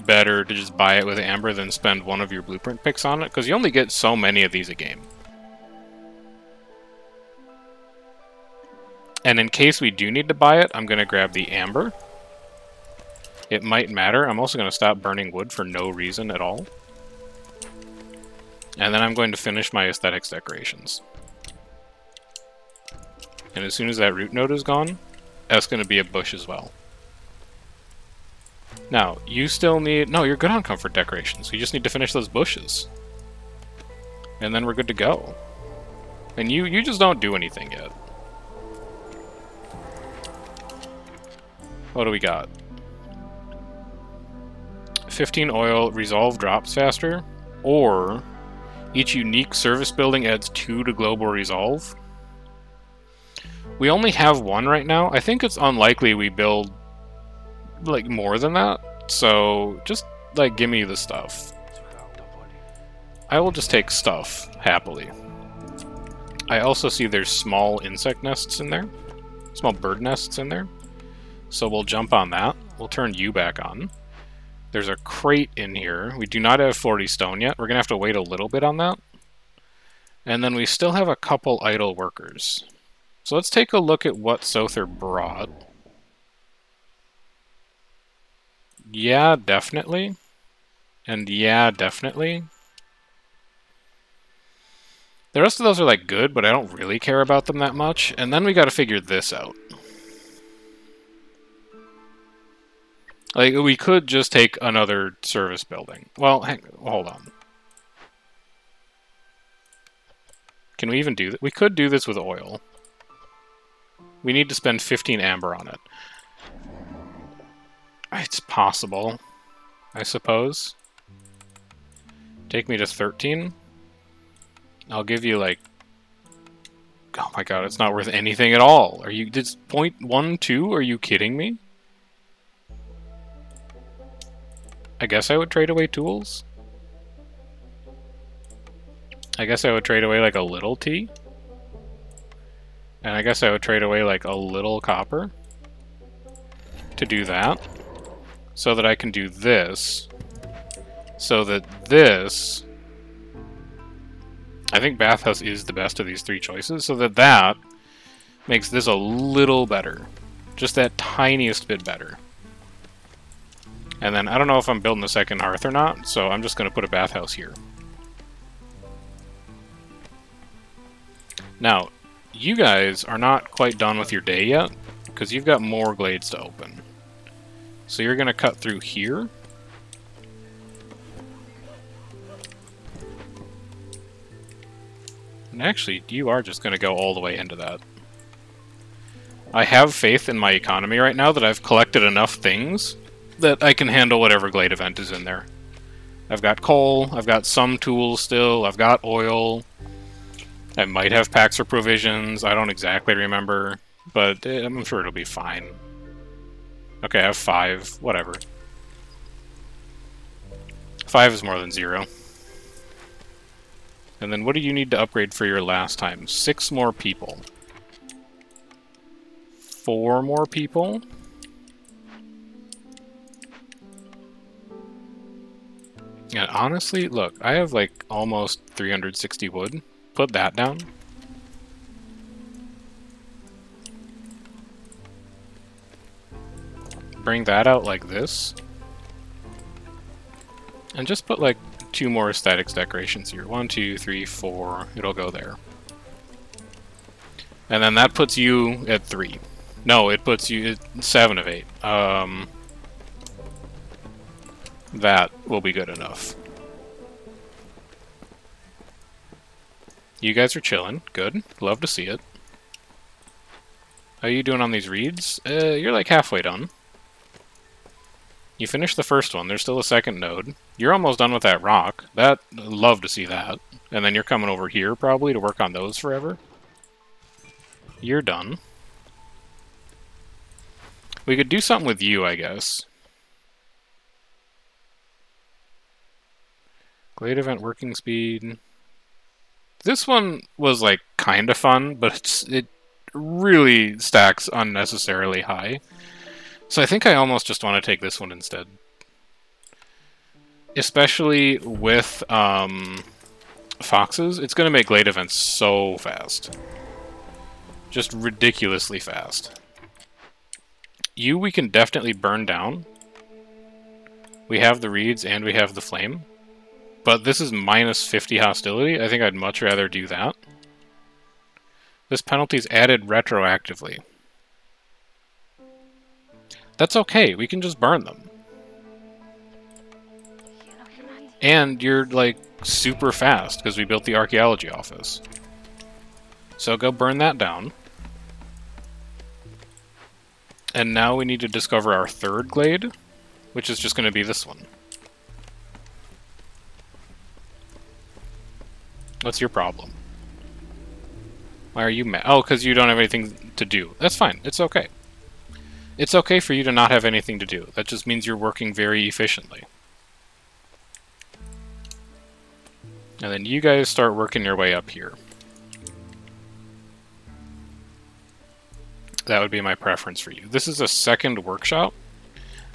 better to just buy it with amber than spend one of your blueprint picks on it, because you only get so many of these a game. And in case we do need to buy it, I'm going to grab the amber. It might matter. I'm also going to stop burning wood for no reason at all. And then I'm going to finish my aesthetics decorations. And as soon as that root node is gone, that's going to be a bush as well. Now, you still need... No, you're good on comfort decorations. You just need to finish those bushes. And then we're good to go. And you just don't do anything yet. What do we got? 15 oil, resolve drops faster, or each unique service building adds 2 to global resolve. We only have 1 right now. I think it's unlikely we build like more than that, so just like give me the stuff. I will just take stuff happily. I also see there's small insect nests in there, small bird nests in there, so we'll jump on that. We'll turn you back on. There's a crate in here. We do not have 40 stone yet. We're gonna have to wait a little bit on that. And then we still have a couple idle workers. So let's take a look at what Sother brought. Yeah, definitely. And yeah, definitely. The rest of those are like good, but I don't really care about them that much. And then we gotta figure this out. Like, we could just take another service building. Well, hold on. Can we even do that? We could do this with oil. We need to spend 15 amber on it. It's possible, I suppose. Take me to 13. I'll give you, like... Oh my god, it's not worth anything at all. Are you... It's 0.12? Are you kidding me? I guess I would trade away tools. I guess I would trade away like a little tea. And I guess I would trade away like a little copper to do that. So that I can do this. So that this... I think bathhouse is the best of these 3 choices. So that that makes this a little better. Just that tiniest bit better. And then, I don't know if I'm building a second hearth or not, so I'm just going to put a bathhouse here. Now, you guys are not quite done with your day yet, because you've got more glades to open. So you're going to cut through here. And actually, you are just going to go all the way into that. I have faith in my economy right now that I've collected enough things that I can handle whatever glade event is in there. I've got coal, I've got some tools still, I've got oil. I might have packs or provisions, I don't exactly remember, but I'm sure it'll be fine. Okay, I have 5, whatever. 5 is more than 0. And then what do you need to upgrade for your last time? 6 more people. 4 more people? And honestly, look, I have like almost 360 wood. Put that down. Bring that out like this. And just put like 2 more aesthetics decorations here. 1, 2, 3, 4. It'll go there. And then that puts you at 3. No, it puts you at 7 of 8. That will be good enough. You guys are chilling. Good. Love to see it. How are you doing on these reeds? You're like halfway done. You finished the first one. There's still a second node. You're almost done with that rock. Love to see that. And then you're coming over here probably to work on those forever. You're done. We could do something with you, I guess. Glade event working speed. This one was like kind of fun, but it really stacks unnecessarily high. So I think I almost just want to take this one instead. Especially with foxes, it's going to make glade events so fast. Just ridiculously fast. You we can definitely burn down. We have the reeds and we have the flame. But this is minus 50 hostility. I think I'd much rather do that. This penalty is added retroactively. That's okay. We can just burn them. And you're, like, super fast because we built the archaeology office. So go burn that down. And now we need to discover our third glade, which is just going to be this one. What's your problem? Why are you mad? Oh, because you don't have anything to do. That's fine. It's okay. It's okay for you to not have anything to do. That just means you're working very efficiently. And then you guys start working your way up here. That would be my preference for you. This is a second workshop.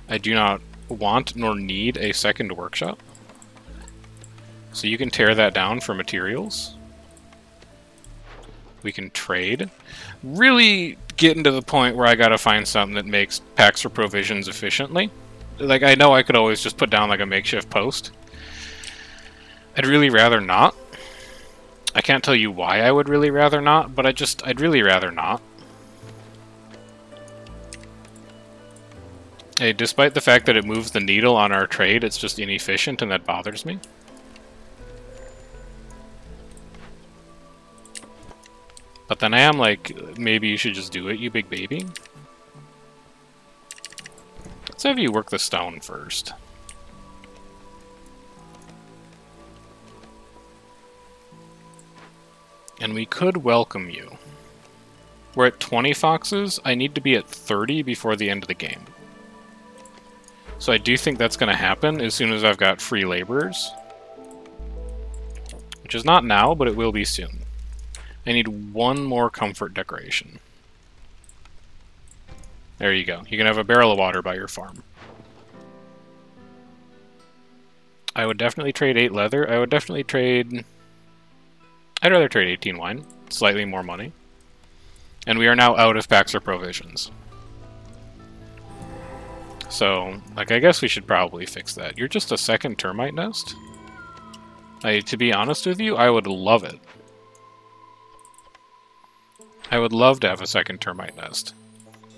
I do not want nor need a second workshop. So you can tear that down for materials. We can trade. Really getting to the point where I gotta find something that makes packs for provisions efficiently. Like, I know I could always just put down like a makeshift post. I'd really rather not. I can't tell you why I would really rather not, but I'd really rather not. Hey, despite the fact that it moves the needle on our trade, it's just inefficient and that bothers me. But then I am like, maybe you should just do it, you big baby. Let's have you work the stone first. And we could welcome you. We're at 20 foxes. I need to be at 30 before the end of the game. So I do think that's going to happen as soon as I've got free laborers. Which is not now, but it will be soon. I need one more comfort decoration. There you go. You can have a barrel of water by your farm. I would definitely trade 8 leather. I would definitely trade... I'd rather trade 18 wine. Slightly more money. And we are now out of packs or provisions. So, like, I guess we should probably fix that. You're just a second termite nest? To be honest with you, I would love it. I would love to have a second termite nest.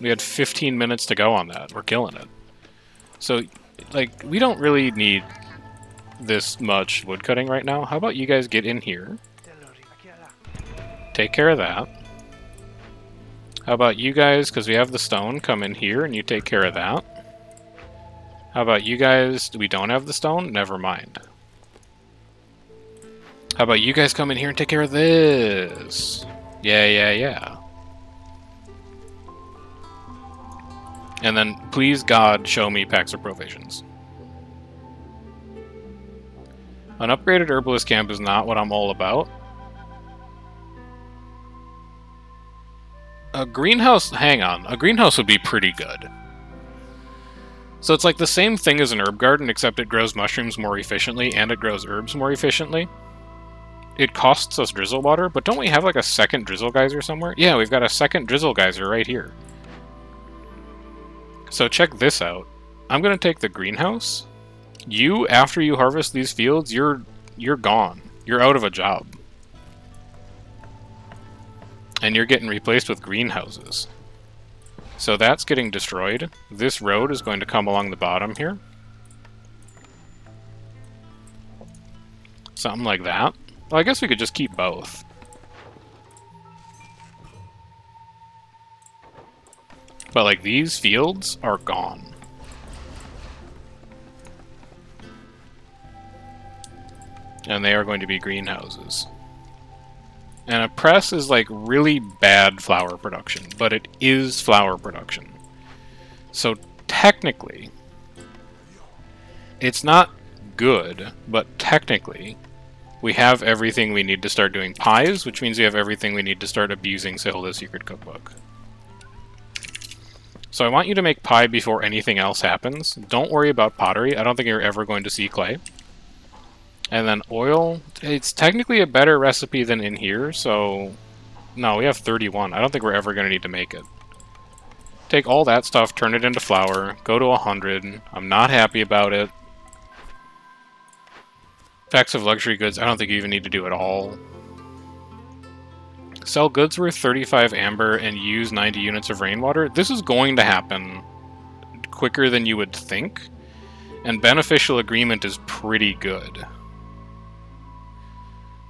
We had 15 minutes to go on that. We're killing it. So, like, we don't really need this much woodcutting right now. How about you guys get in here? Take care of that. How about you guys, because we have the stone, come in here and you take care of that. How about you guys? We don't have the stone? Never mind. How about you guys come in here and take care of this? Yeah. And then, please God, show me packs of provisions. An upgraded herbalist camp is not what I'm all about. A greenhouse, hang on, a greenhouse would be pretty good. So it's like the same thing as an herb garden, except it grows mushrooms more efficiently and it grows herbs more efficiently. It costs us drizzle water, but don't we have like a second drizzle geyser somewhere? Yeah, we've got a second drizzle geyser right here. So check this out. I'm going to take the greenhouse. You, after you harvest these fields, you're gone. You're out of a job. And you're getting replaced with greenhouses. So that's getting destroyed. This road is going to come along the bottom here. Something like that. Well, I guess we could just keep both. But like these fields are gone. And they are going to be greenhouses. And a press is like really bad flour production, but it is flour production. So technically, it's not good, but technically, we have everything we need to start doing pies, which means we have everything we need to start abusing Sihilda's Secret Cookbook. So I want you to make pie before anything else happens. Don't worry about pottery. I don't think you're ever going to see clay. And then oil, it's technically a better recipe than in here, so... No, we have 31. I don't think we're ever going to need to make it. Take all that stuff, turn it into flour, go to 100. I'm not happy about it. Packs of luxury goods, I don't think you even need to do it all. Sell goods worth 35 amber and use 90 units of rainwater. This is going to happen quicker than you would think. And beneficial agreement is pretty good.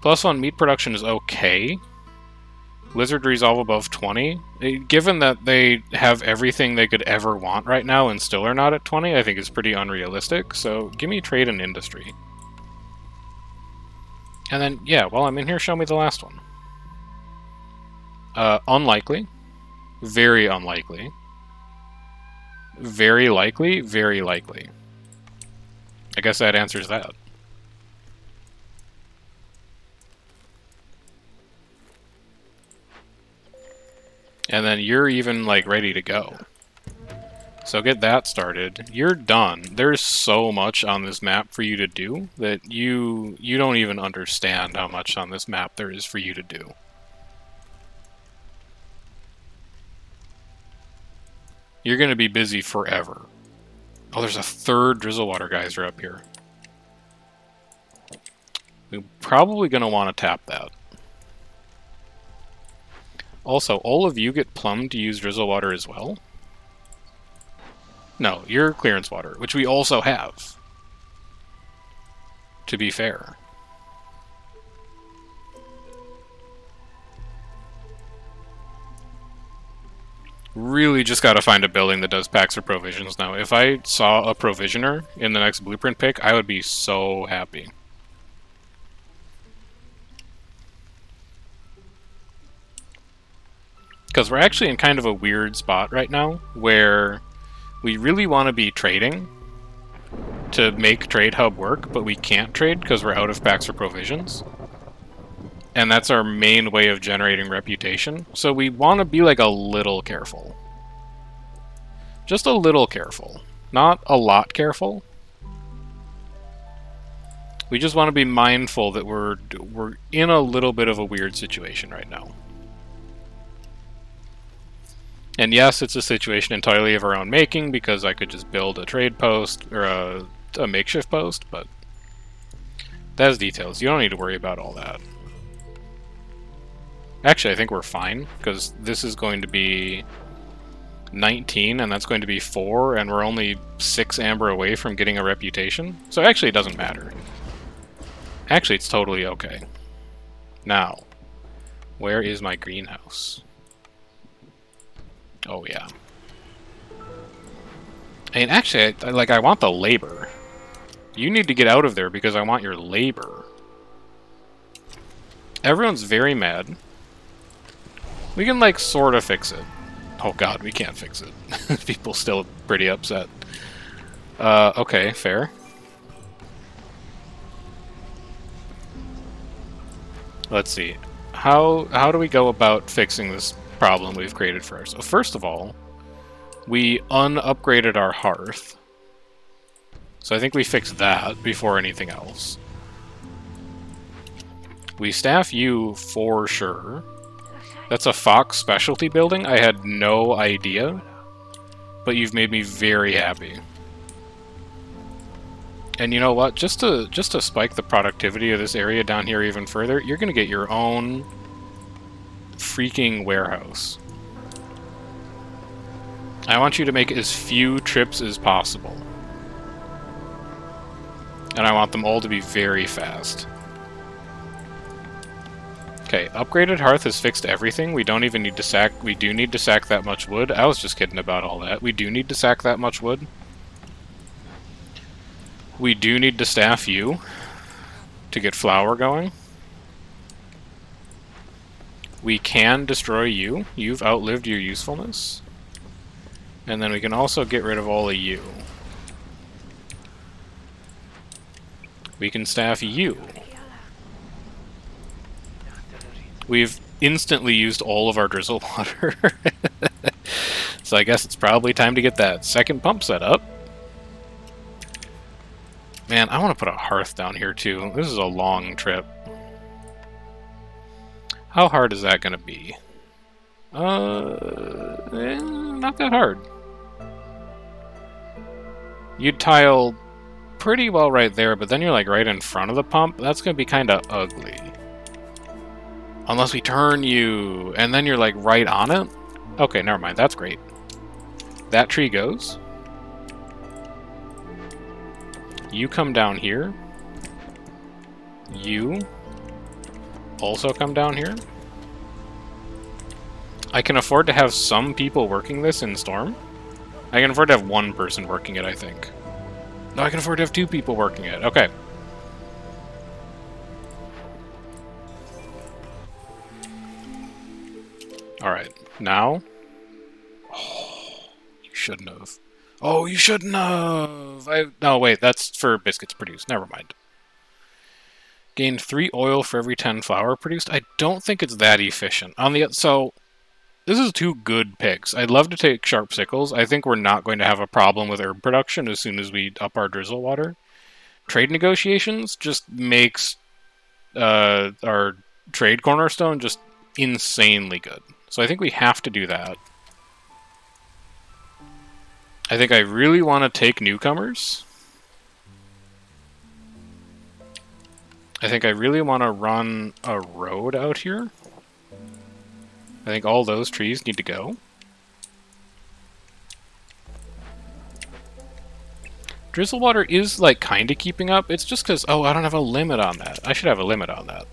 +1 meat production is okay. Lizard resolve above 20. Given that they have everything they could ever want right now and still are not at 20, I think is pretty unrealistic. So give me trade and industry. And then, yeah, while I'm in here, show me the last one. Unlikely. Very unlikely. Very likely. Very likely. I guess that answers that. And then you're even, like, ready to go. So get that started. You're done. There's so much on this map for you to do that you don't even understand how much on this map there is for you to do. You're going to be busy forever. Oh, there's a third Drizzlewater geyser up here. We're probably going to want to tap that. Also, all of you get plumbed to use Drizzlewater as well? No, you're clearance water, which we also have. To be fair. Really just gotta find a building that does packs or provisions now. If I saw a provisioner in the next blueprint pick, I would be so happy. Because we're actually in kind of a weird spot right now, where we really want to be trading to make Trade Hub work, but we can't trade because we're out of packs or provisions. And that's our main way of generating reputation. So we want to be like a little careful. Just a little careful. Not a lot careful. We just want to be mindful that we're in a little bit of a weird situation right now. And yes, it's a situation entirely of our own making, because I could just build a trade post, or a makeshift post, but that's details. You don't need to worry about all that. Actually, I think we're fine, because this is going to be 19, and that's going to be 4, and we're only 6 amber away from getting a reputation. So actually, it doesn't matter. Actually, it's totally okay. Now, where is my greenhouse? Oh, yeah. And actually, I want the labor. You need to get out of there because I want your labor. Everyone's very mad. We can, like, sort of fix it. Oh god, we can't fix it. People still pretty upset. Okay, fair. Let's see. How do we go about fixing this problem we've created for ourselves? First of all, we unupgraded our hearth. So I think we fixed that before anything else. We staff you for sure. That's a Fox specialty building? I had no idea. But you've made me very happy. And you know what? Just to spike the productivity of this area down here even further, you're gonna get your own freaking warehouse. I want you to make as few trips as possible. And I want them all to be very fast. Okay, upgraded hearth has fixed everything. We don't even need to sack... We do need to sack that much wood. I was just kidding about all that. We do need to sack that much wood. We do need to staff you to get flour going. We can destroy you. You've outlived your usefulness. And then we can also get rid of all of you. We can staff you. We've instantly used all of our drizzle water. So I guess it's probably time to get that second pump set up. Man, I want to put a hearth down here too. This is a long trip. How hard is that going to be? Not that hard. You'd tile pretty well right there, but then you're like right in front of the pump. That's going to be kind of ugly. Unless we turn you, and then you're like right on it. Okay, never mind. That's great. That tree goes. You come down here. You also come down here. I can afford to have some people working this in Storm. I can afford to have one person working it, I think. No, I can afford to have two people working it. Okay. Alright, now... Oh, you shouldn't have. Oh, you shouldn't have! No, wait, that's for biscuits produced. Never mind. Gained 3 oil for every 10 flour produced. I don't think it's that efficient. So, this is 2 good picks. I'd love to take sharp sickles. I think we're not going to have a problem with herb production as soon as we up our drizzle water. Trade negotiations just makes our trade cornerstone just insanely good. So I think we have to do that. I think I really want to take newcomers. I think I really want to run a road out here. I think all those trees need to go. Drizzle water is, like, kind of keeping up. It's just because... Oh, I don't have a limit on that. I should have a limit on that.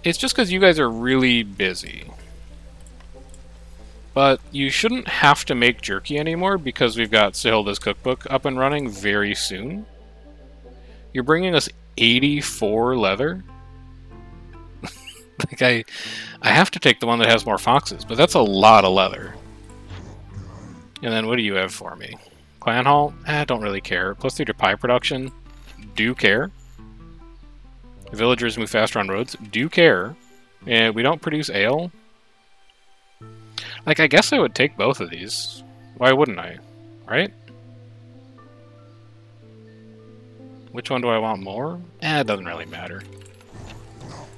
It's just because you guys are really busy. But you shouldn't have to make jerky anymore because we've got Sahilda's cookbook up and running very soon. You're bringing us 84 leather? Like, I have to take the one that has more foxes, but that's a lot of leather. And then what do you have for me? Clan Hall? Don't really care. Plus 3 to pie production? Do care. Villagers move faster on roads? Do care. And we don't produce ale? Like, I guess I would take both of these. Why wouldn't I? Right? Which one do I want more? It doesn't really matter.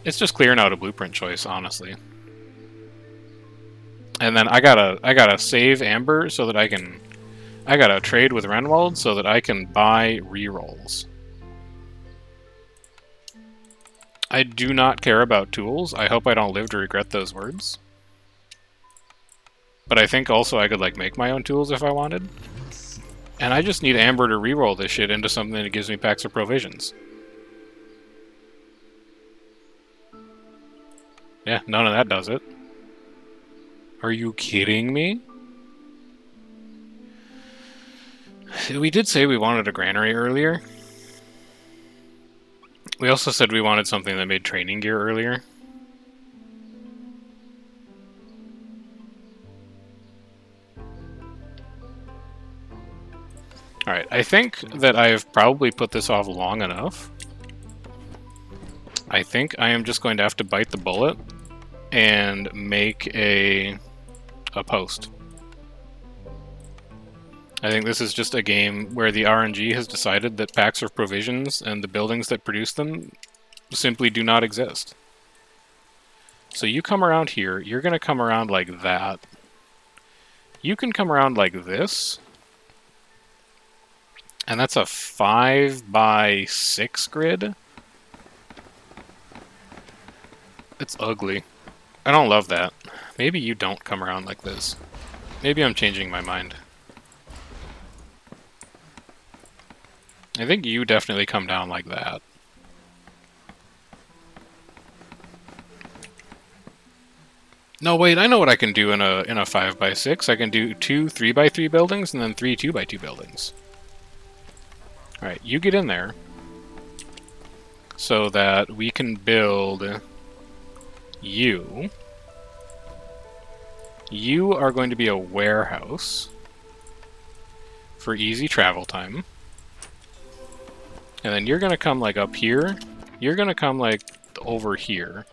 It's just clearing out a blueprint choice, honestly. And then I gotta save Amber so that I gotta trade with Renwald so that I can buy rerolls. I do not care about tools. I hope I don't live to regret those words. But I think also I could, like, make my own tools if I wanted. And I just need Amber to reroll this shit into something that gives me packs of provisions. Yeah, none of that does it. Are you kidding me? We did say we wanted a granary earlier. We also said we wanted something that made training gear earlier. Alright, I think that I've probably put this off long enough. I think I am just going to have to bite the bullet and make a post. I think this is just a game where the RNG has decided that packs of provisions and the buildings that produce them simply do not exist. So you come around here, you're going to come around like that. You can come around like this. And that's a 5x6 grid. It's ugly. I don't love that. Maybe you don't come around like this. Maybe I'm changing my mind. I think you definitely come down like that. No, wait, I know what I can do in a 5x6. I can do 2 3x3 buildings and then 3 2x2 buildings. Alright, you get in there so that we can build you. You are going to be a warehouse for easy travel time. And then you're going to come like up here. You're going to come like over here.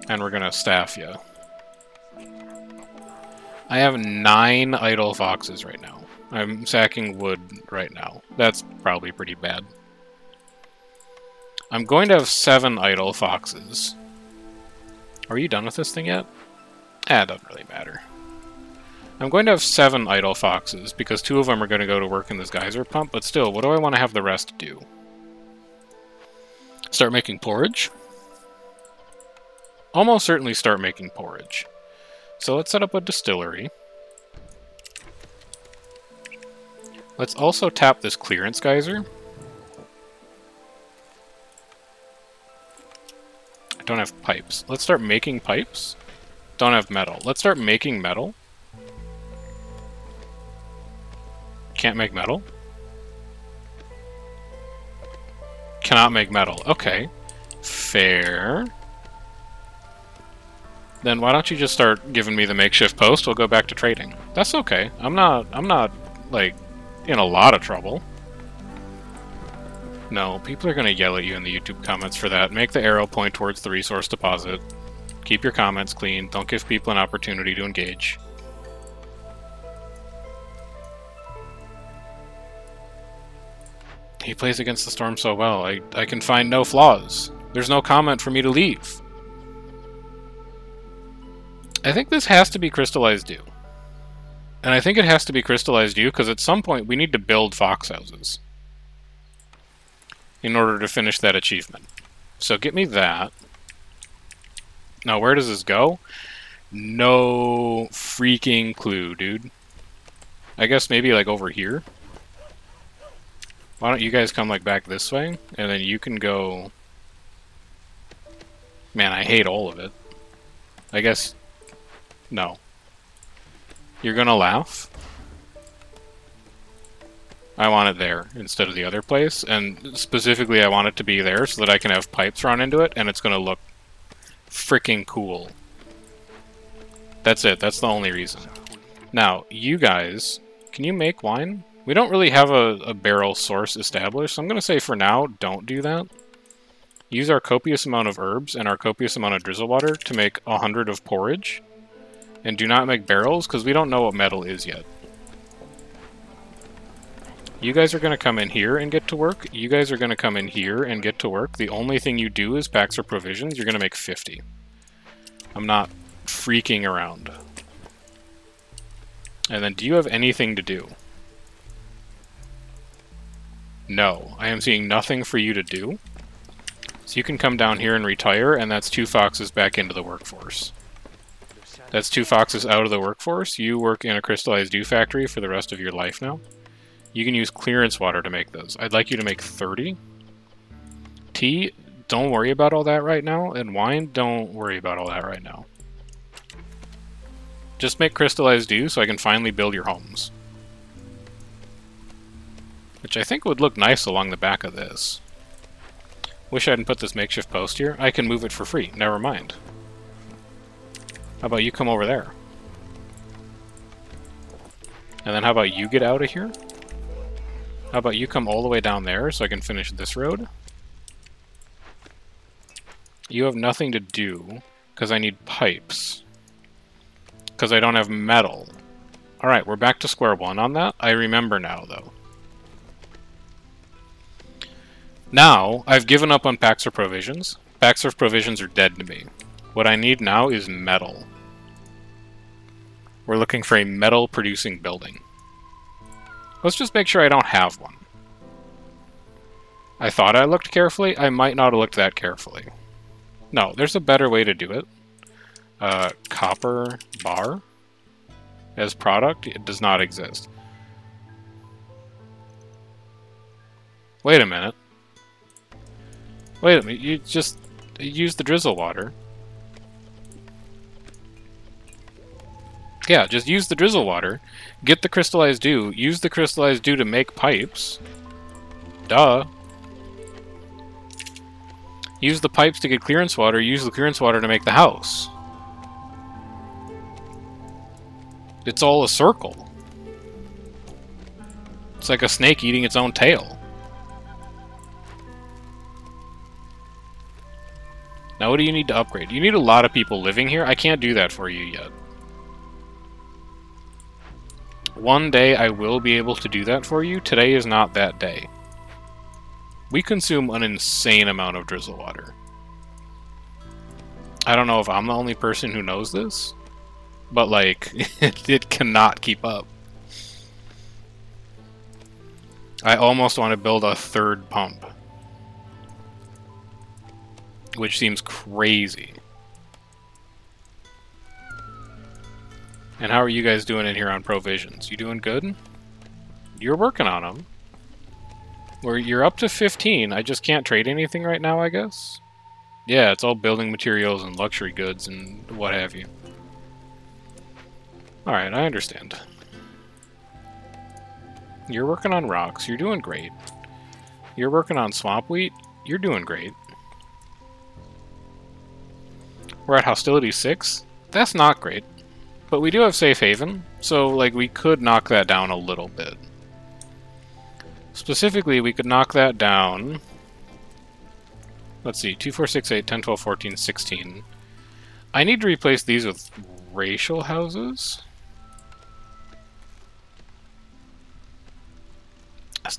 And we're going to staff you. I have 9 idle foxes right now. I'm sacking wood right now. That's probably pretty bad. I'm going to have 7 idle foxes. Are you done with this thing yet? It doesn't really matter. I'm going to have 7 idle foxes, because 2 of them are going to go to work in this geyser pump, but still, what do I want to have the rest do? Start making porridge? Almost certainly start making porridge. So let's set up a distillery. Let's also tap this clearance geyser. I don't have pipes. Let's start making pipes. Don't have metal. Let's start making metal. Can't make metal? Cannot make metal. Okay. Fair. Then why don't you just start giving me the makeshift post? We'll go back to trading. That's okay. I'm not, like, in a lot of trouble. No, people are gonna yell at you in the YouTube comments for that. Make the arrow point towards the resource deposit. Keep your comments clean. Don't give people an opportunity to engage. He plays against the storm so well. I can find no flaws. There's no comment for me to leave. I think this has to be crystallized dew. And I think it has to be crystallized dew because at some point we need to build fox houses in order to finish that achievement. So get me that. Now where does this go? No freaking clue, dude. I guess maybe like over here. Why don't you guys come like back this way, and then you can go... Man, I hate all of it. I guess... No. You're gonna laugh? I want it there instead of the other place, and specifically I want it to be there so that I can have pipes run into it, and it's gonna look freaking cool. That's it, that's the only reason. Now, you guys, can you make wine? We don't really have a barrel source established, so I'm going to say for now, don't do that. Use our copious amount of herbs and our copious amount of drizzle water to make 100 of porridge. And do not make barrels, because we don't know what metal is yet. You guys are going to come in here and get to work. You guys are going to come in here and get to work. The only thing you do is packs or provisions. You're going to make 50. I'm not freaking around. And then do you have anything to do? No, I am seeing nothing for you to do. So you can come down here and retire, and that's 2 foxes back into the workforce. That's 2 foxes out of the workforce. You work in a crystallized dew factory for the rest of your life now. You can use clearance water to make those. I'd like you to make 30. Tea, don't worry about all that right now. And wine, don't worry about all that right now. Just make crystallized dew so I can finally build your homes. Which I think would look nice along the back of this. Wish I hadn't put this makeshift post here. I can move it for free. Never mind. How about you come over there? And then how about you get out of here? How about you come all the way down there so I can finish this road? You have nothing to do because I need pipes. Because I don't have metal. Alright, we're back to square one on that. I remember now, though. Now, I've given up on packs or provisions. Packs or provisions are dead to me. What I need now is metal. We're looking for a metal-producing building. Let's just make sure I don't have one. I thought I looked carefully. I might not have looked that carefully. No, there's a better way to do it. Copper bar as product, it does not exist. Wait a minute. Wait a minute, you just use the drizzle water. Yeah, just use the drizzle water, get the crystallized dew, use the crystallized dew to make pipes. Duh. Use the pipes to get clearance water, use the clearance water to make the house. It's all a circle. It's like a snake eating its own tail. Now what do you need to upgrade? You need a lot of people living here. I can't do that for you yet. One day I will be able to do that for you. Today is not that day. We consume an insane amount of drizzle water. I don't know if I'm the only person who knows this, but like, it cannot keep up. I almost want to build a 3rd pump. Which seems crazy. And how are you guys doing in here on provisions? You doing good? You're working on them. You're up to 15. I just can't trade anything right now, I guess? Yeah, it's all building materials and luxury goods and what have you. Alright, I understand. You're working on rocks. You're doing great. You're working on swamp wheat. You're doing great. We're at hostility 6. That's not great. But we do have safe haven, so like we could knock that down a little bit. Specifically, we could knock that down. Let's see, 2, 4, 6, 8, 10, 12, 14, 16. I need to replace these with racial houses.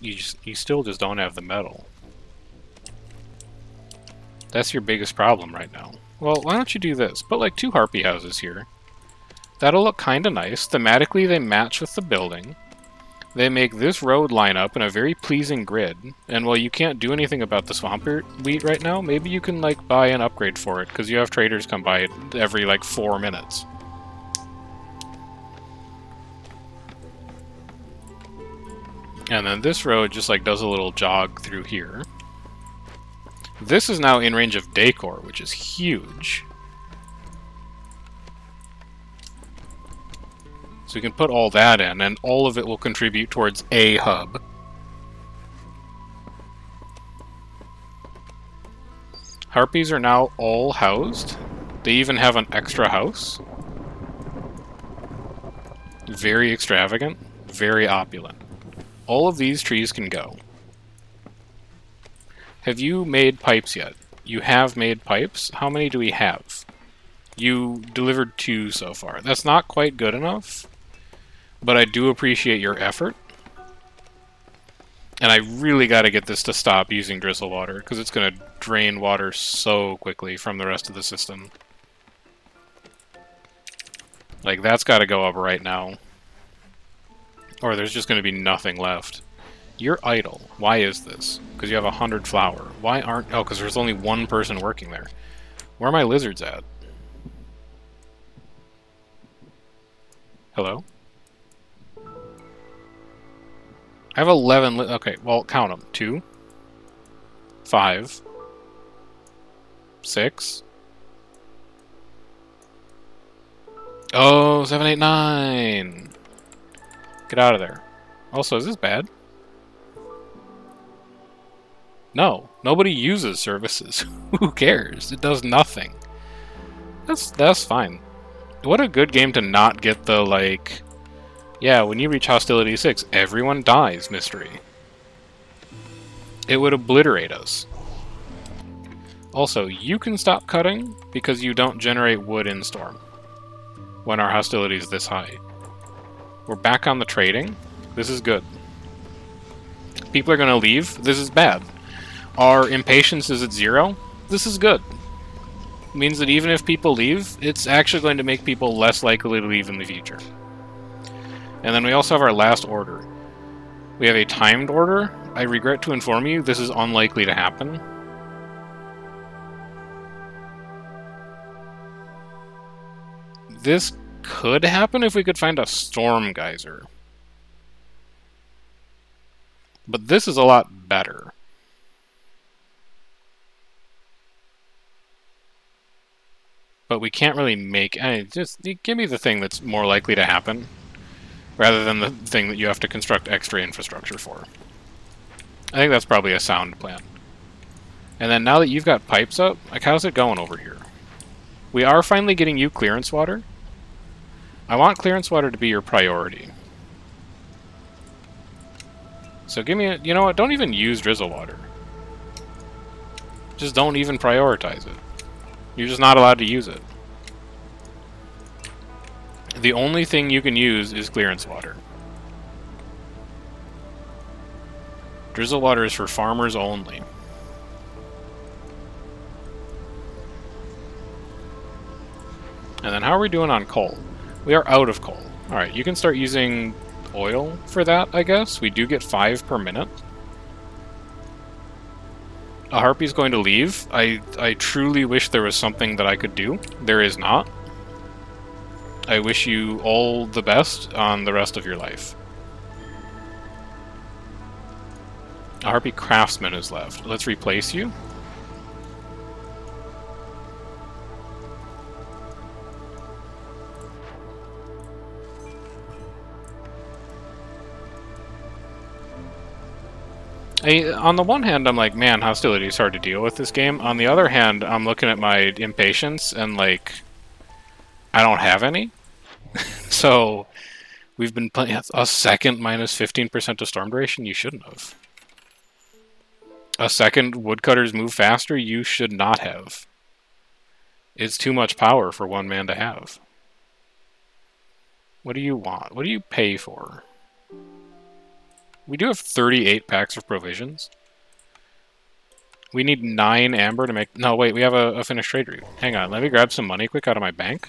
You still just don't have the metal. That's your biggest problem right now. Well, why don't you do this? Put like 2 harpy houses here. That'll look kinda nice. Thematically, they match with the building. They make this road line up in a very pleasing grid. And while you can't do anything about the swamp wheat right now, maybe you can like buy an upgrade for it, because you have traders come by it every like 4 minutes. And then this road just like does a little jog through here. This is now in range of decor, which is huge. So we can put all that in, and all of it will contribute towards a hub. Harpies are now all housed. They even have an extra house. Very extravagant, very opulent. All of these trees can go. Have you made pipes yet? You have made pipes? How many do we have? You delivered 2 so far. That's not quite good enough, but I do appreciate your effort. And I really got to get this to stop using drizzle water, because it's going to drain water so quickly from the rest of the system. Like, that's got to go up right now. Or there's just going to be nothing left. You're idle. Why is this? Because you have 100 flour. Why aren't... Oh, because there's only 1 person working there. Where are my lizards at? Hello? I have 11... Okay, well, count them. 2. 5. 6. Oh, 7, 8, 9! Get out of there. Also, is this bad? No, nobody uses services. Who cares? It does nothing. That's fine. What a good game to not get the, like... Yeah, when you reach hostility 6, everyone dies mystery. It would obliterate us. Also, you can stop cutting because you don't generate wood in Storm when our hostility is this high. We're back on the trading. This is good. People are going to leave. This is bad. Our impatience is at 0. This is good. It means that even if people leave, it's actually going to make people less likely to leave in the future. And then we also have our last order. We have a timed order. I regret to inform you, this is unlikely to happen. This could happen if we could find a storm geyser. But this is a lot better. But we can't really make... just give me the thing that's more likely to happen, rather than the thing that you have to construct extra infrastructure for. I think that's probably a sound plan. And then now that you've got pipes up, like how's it going over here? We are finally getting you clearance water. I want clearance water to be your priority. So give me a... You know what? Don't even use drizzle water. Just don't even prioritize it. You're just not allowed to use it. The only thing you can use is clearance water. Drizzle water is for farmers only. And then how are we doing on coal? We are out of coal. Alright, you can start using oil for that, I guess. We do get 5 per minute. A harpy's going to leave. I truly wish there was something that I could do. There is not. I wish you all the best on the rest of your life. A harpy craftsman is left. Let's replace you. On the one hand, I'm like, man, hostility is hard to deal with this game. On the other hand, I'm looking at my impatience and, like, I don't have any. So, we've been playing a second minus 15% to storm duration? You shouldn't have. A second woodcutters move faster? You should not have. It's too much power for one man to have. What do you want? What do you pay for? We do have 38 packs of provisions. We need 9 amber to make... No, wait, we have a finished trade route. Hang on, let me grab some money quick out of my bank.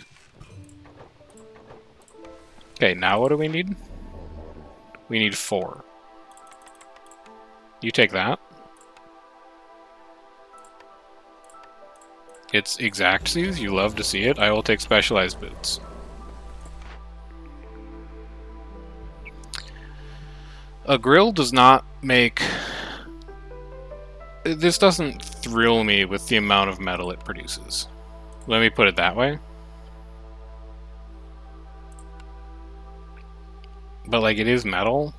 Okay, now what do we need? We need 4. You take that. It's exactsies. You love to see it. I will take specialized boots. A grill does not make... This doesn't thrill me with the amount of metal it produces. Let me put it that way. But, like, it is metal.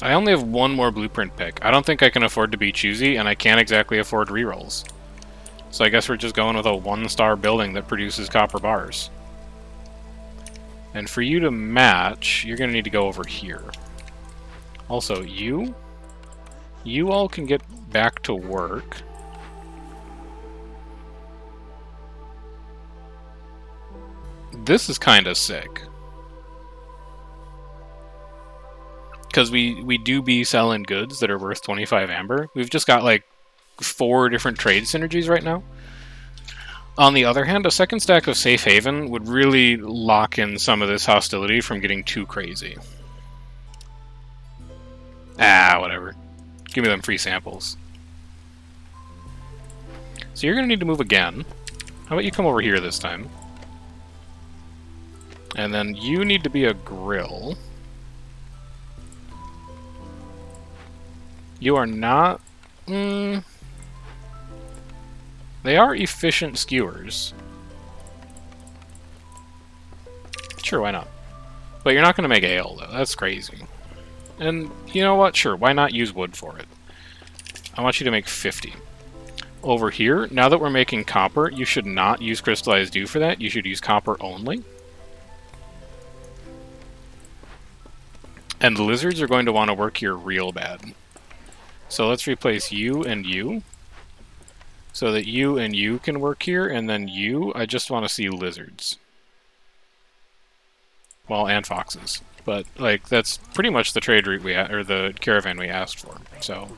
I only have one more blueprint pick. I don't think I can afford to be choosy, and I can't exactly afford rerolls. So I guess we're just going with a 1-star building that produces copper bars. And for you to match, you're going to need to go over here. Also, you all can get back to work. This is kind of sick. Because we do be selling goods that are worth 25 amber. We've just got like 4 different trade synergies right now. On the other hand, a second stack of Safe Haven would really lock in some of this hostility from getting too crazy. Ah, whatever. Give me them free samples. So you're going to need to move again. How about you come over here this time? And then you need to be a grill. You are not... They are efficient skewers. Sure, why not? But you're not going to make ale, though. That's crazy. And you know what? Sure, why not use wood for it? I want you to make 50. Over here, now that we're making copper, you should not use crystallized dew for that. You should use copper only. And the lizards are going to want to work here real bad. So let's replace you and you. So that you and you can work here, and then you, I just want to see lizards. Well, and foxes. But, like, that's pretty much the trade route we or the caravan we asked for. So,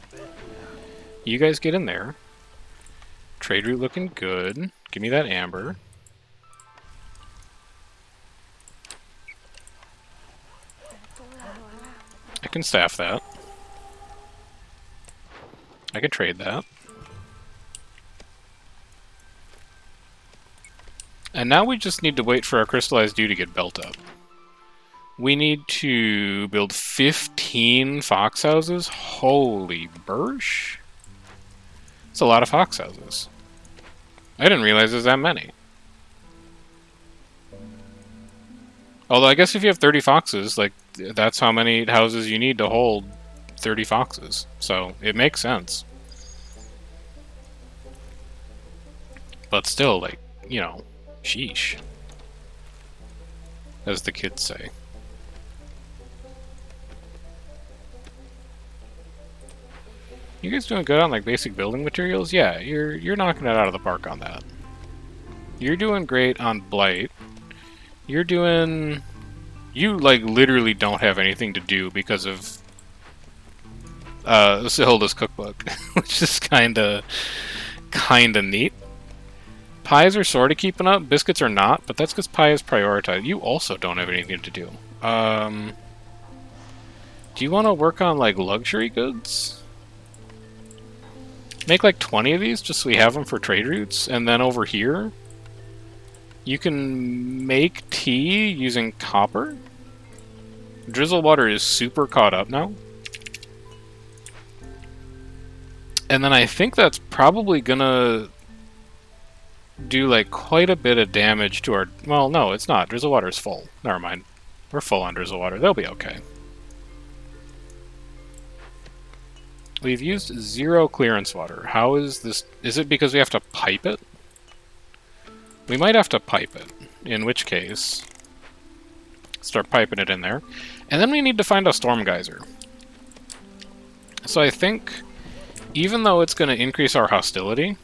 you guys get in there. Trade route looking good. Give me that amber. I can staff that. I can trade that. And now we just need to wait for our crystallized dew to get built up. We need to build 15 fox houses. Holy bursh. That's a lot of fox houses. I didn't realize there's that many. Although I guess if you have 30 foxes, like, that's how many houses you need to hold 30 foxes. So, it makes sense. But still, like, you know, sheesh. As the kids say. You guys doing good on, like, basic building materials? Yeah, you're knocking it out of the park on that. You're doing great on blight. You're doing... You, like, literally don't have anything to do because of Hilda's cookbook, which is kinda neat. Pies are sort of keeping up. Biscuits are not, but that's because pie is prioritized. You also don't have anything to do. Do you want to work on, like, luxury goods? Make, like, 20 of these, just so we have them for trade routes. And then over here, you can make tea using copper. Drizzle water is super caught up now. And then I think that's probably gonna do, like, quite a bit of damage to our... Well, no, it's not. Drizzle water is full. Never mind. We're full on drizzle water. They'll be okay. We've used 0 clearance water. How is this? Is it because we have to pipe it? We might have to pipe it, in which case, start piping it in there. And then we need to find a storm geyser. So I think, even though it's going to increase our hostility,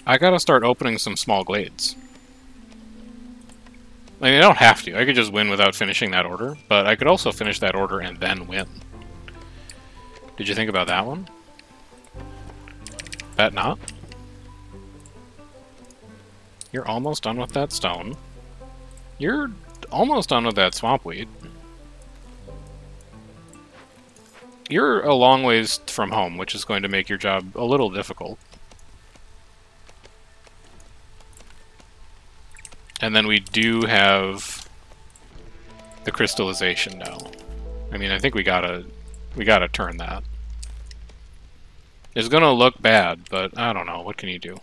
I gotta start opening some small glades. I mean, I don't have to. I could just win without finishing that order, but I could also finish that order and then win. Did you think about that one? Bet not. You're almost done with that stone. You're almost done with that swampweed. You're a long ways from home, which is going to make your job a little difficult. And then we do have the crystallization now. I mean, I think we gotta turn that. It's gonna look bad, but I don't know. What can you do?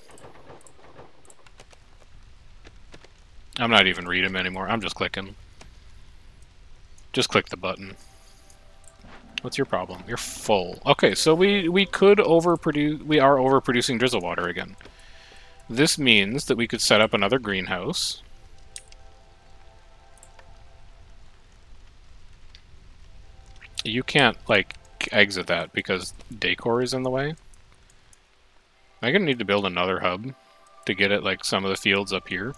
I'm not even reading them anymore. I'm just clicking. Just click the button. What's your problem? You're full. Okay, so we could overproduce. We are overproducing drizzle water again. This means that we could set up another greenhouse. You can't, like, exit that because decor is in the way. I'm gonna need to build another hub to get at, like, some of the fields up here.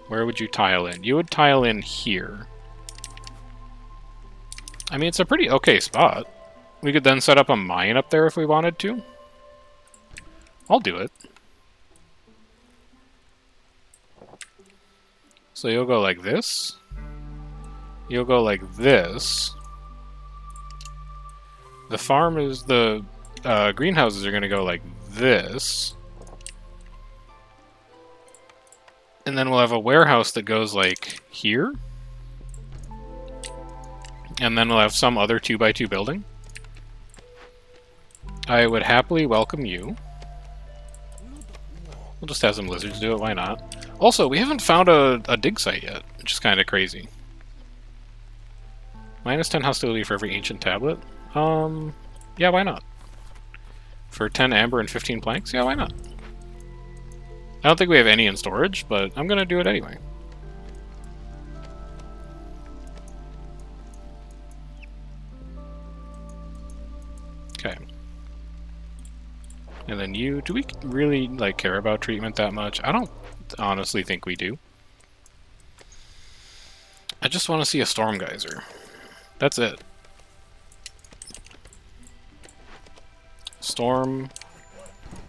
Where would you tile in? You would tile in here. I mean, it's a pretty okay spot. We could then set up a mine up there if we wanted to. I'll do it. So you'll go like this. You'll go like this. The farm is the greenhouses are going to go like this. And then we'll have a warehouse that goes like here. And then we'll have some other 2x2 building. I would happily welcome you. We'll just have some lizards do it, why not? Also, we haven't found a dig site yet, which is kind of crazy. Minus 10 hostility for every ancient tablet? Yeah, why not? For 10 amber and 15 planks? Yeah, why not? I don't think we have any in storage, but I'm gonna do it anyway. Okay. And then you, do we really, like, care about treatment that much? I don't honestly think we do. I just want to see a storm geyser. That's it. Storm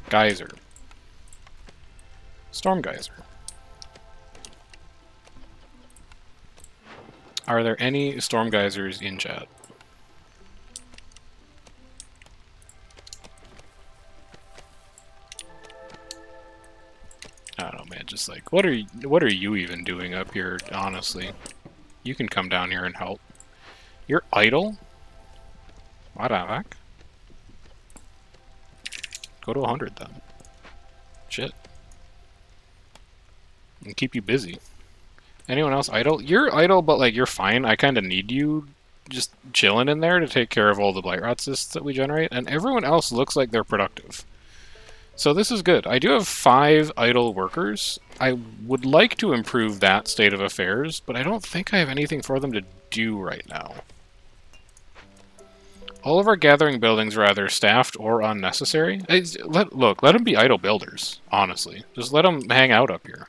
geyser. Storm geyser. Are there any storm geysers in chat? I don't know, man. Just like, what are you even doing up here? Honestly, you can come down here and help. You're idle. What the heck? Go to 100 then. Shit. And keep you busy. Anyone else idle? You're idle, but like you're fine. I kind of need you just chilling in there to take care of all the blight rot cysts that we generate, and everyone else looks like they're productive. So this is good. I do have 5 idle workers. I would like to improve that state of affairs, but I don't think I have anything for them to do right now. All of our gathering buildings are either staffed or unnecessary. Look, let them be idle builders, honestly. Just let them hang out up here.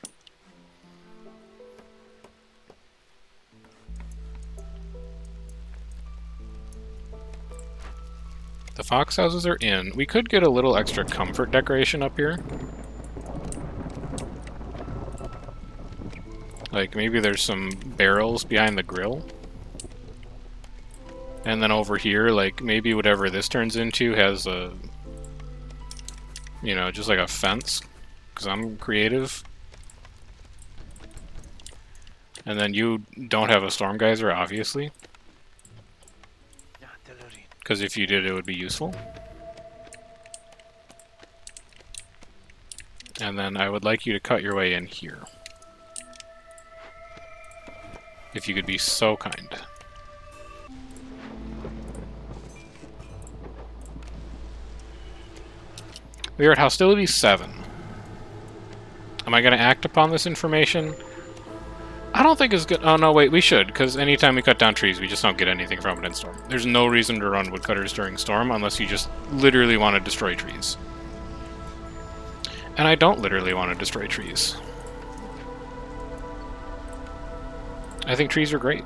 The fox houses are in. We could get a little extra comfort decoration up here. Like, maybe there's some barrels behind the grill. And then over here, like, maybe whatever this turns into has a... You know, just like a fence. Because I'm creative. And then you don't have a storm geyser, obviously. Because if you did, it would be useful. And then I would like you to cut your way in here. If you could be so kind. We are at hostility 7. Am I going to act upon this information? I don't think it's good. Oh, no, wait, we should, because anytime we cut down trees, we just don't get anything from it in Storm. There's no reason to run woodcutters during Storm unless you just literally want to destroy trees. And I don't literally want to destroy trees. I think trees are great.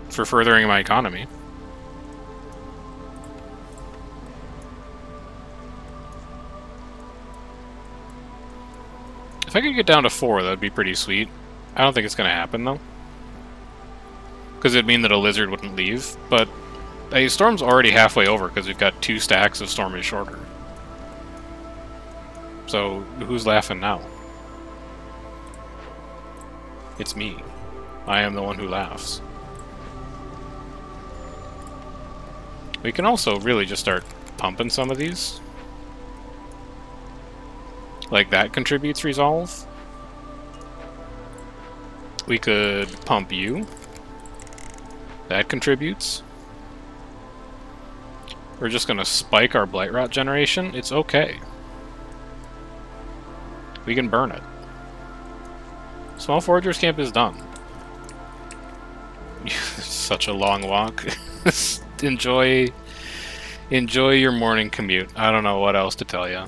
For furthering my economy. If I could get down to 4, that'd be pretty sweet. I don't think it's going to happen, though. Because it'd mean that a lizard wouldn't leave. But a Storm's already halfway over, because we've got 2 stacks of Storm is shorter. So, who's laughing now? It's me. I am the one who laughs. We can also really just start pumping some of these. Like, that contributes resolve. We could pump you. That contributes. We're just gonna spike our Blight Rot generation. It's okay. We can burn it. Small Foragers Camp is done. Such a long walk. Enjoy your morning commute. I don't know what else to tell you.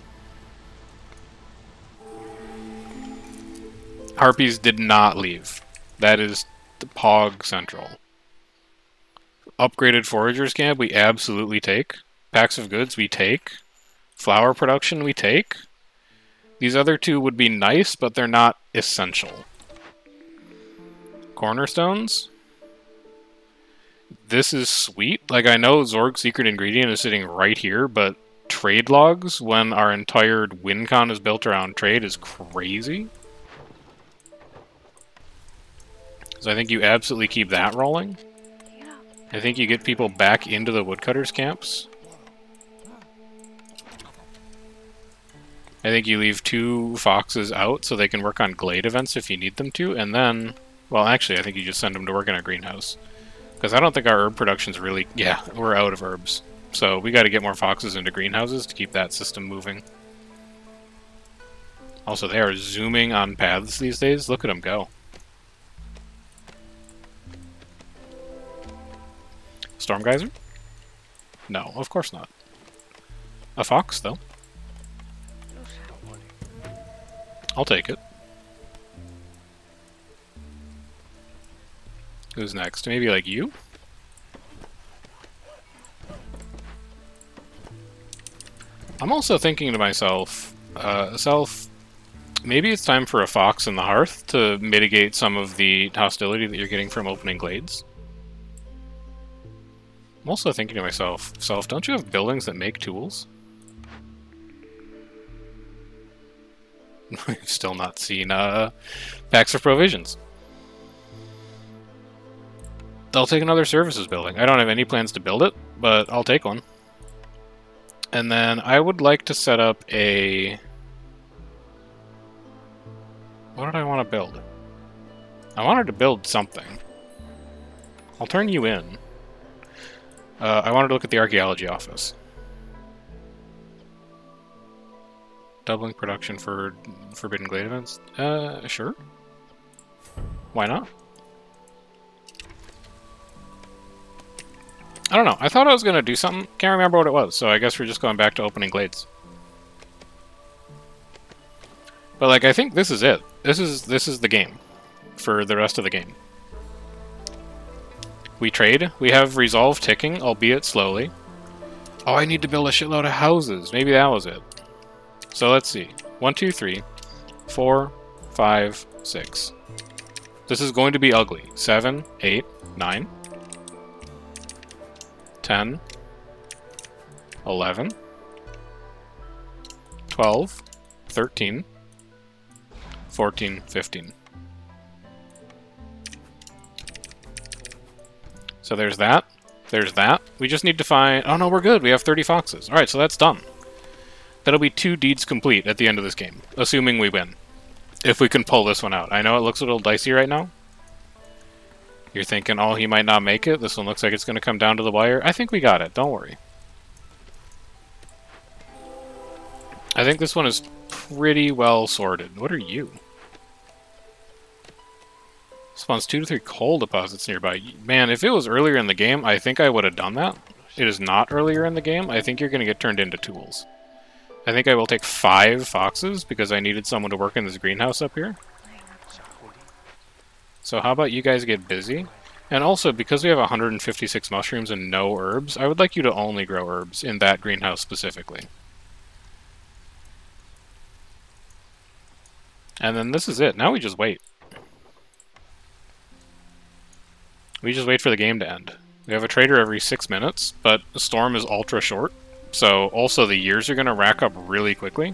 Harpies did not leave. That is the Pog Central. Upgraded Foragers Camp, we absolutely take. Packs of Goods, we take. Flower production, we take. These other 2 would be nice, but they're not essential. Cornerstones? This is sweet. Like, I know Zorg's secret ingredient is sitting right here, but trade logs, when our entire win con is built around trade, is crazy. So I think you absolutely keep that rolling. I think you get people back into the woodcutters camps. I think you leave 2 foxes out so they can work on glade events if you need them to, and then, well, actually, I think you just send them to work in a greenhouse. Because I don't think our herb production's really... Yeah, we're out of herbs. So we got to get more foxes into greenhouses to keep that system moving. Also, they are zooming on paths these days. Look at them go. Storm Geyser? No, of course not. A fox, though. I'll take it. Who's next? Maybe like you? I'm also thinking to myself, maybe it's time for a fox in the hearth to mitigate some of the hostility that you're getting from opening glades. I'm also thinking to myself, don't you have buildings that make tools? We've still not seen packs of provisions. I'll take another services building. I don't have any plans to build it, but I'll take one. And then I would like to set up a... What did I want to build? I wanted to build something. I'll turn you in. I wanted to look at the archaeology office. Doubling production for Forbidden Glade events? Sure. Why not? I don't know. I thought I was going to do something. Can't remember what it was, so I guess we're just going back to opening glades. But, like, I think this is it. This is the game for the rest of the game. We trade. We have resolve ticking, albeit slowly. Oh, I need to build a shitload of houses. Maybe that was it. So let's see. 1, 2, 3, 4, 5, 6. This is going to be ugly. 7, 8, 9, 10, 11, 12, 13, 14, 15. So there's that. There's that. We just need to find... Oh no, we're good. We have 30 foxes. Alright, so that's done. That'll be 2 deeds complete at the end of this game, assuming we win. If we can pull this one out. I know it looks a little dicey right now. You're thinking, oh, he might not make it. This one looks like it's going to come down to the wire. I think we got it. Don't worry. I think this one is pretty well sorted. What are you? Spawns 2 to 3 coal deposits nearby. Man, if it was earlier in the game, I think I would have done that. It is not earlier in the game. I think you're going to get turned into tools. I think I will take 5 foxes because I needed someone to work in this greenhouse up here. So how about you guys get busy? And also, because we have 156 mushrooms and no herbs, I would like you to only grow herbs in that greenhouse specifically. And then this is it. Now we just wait. We just wait for the game to end. We have a trader every 6 minutes, but the storm is ultra short. So also the years are going to rack up really quickly.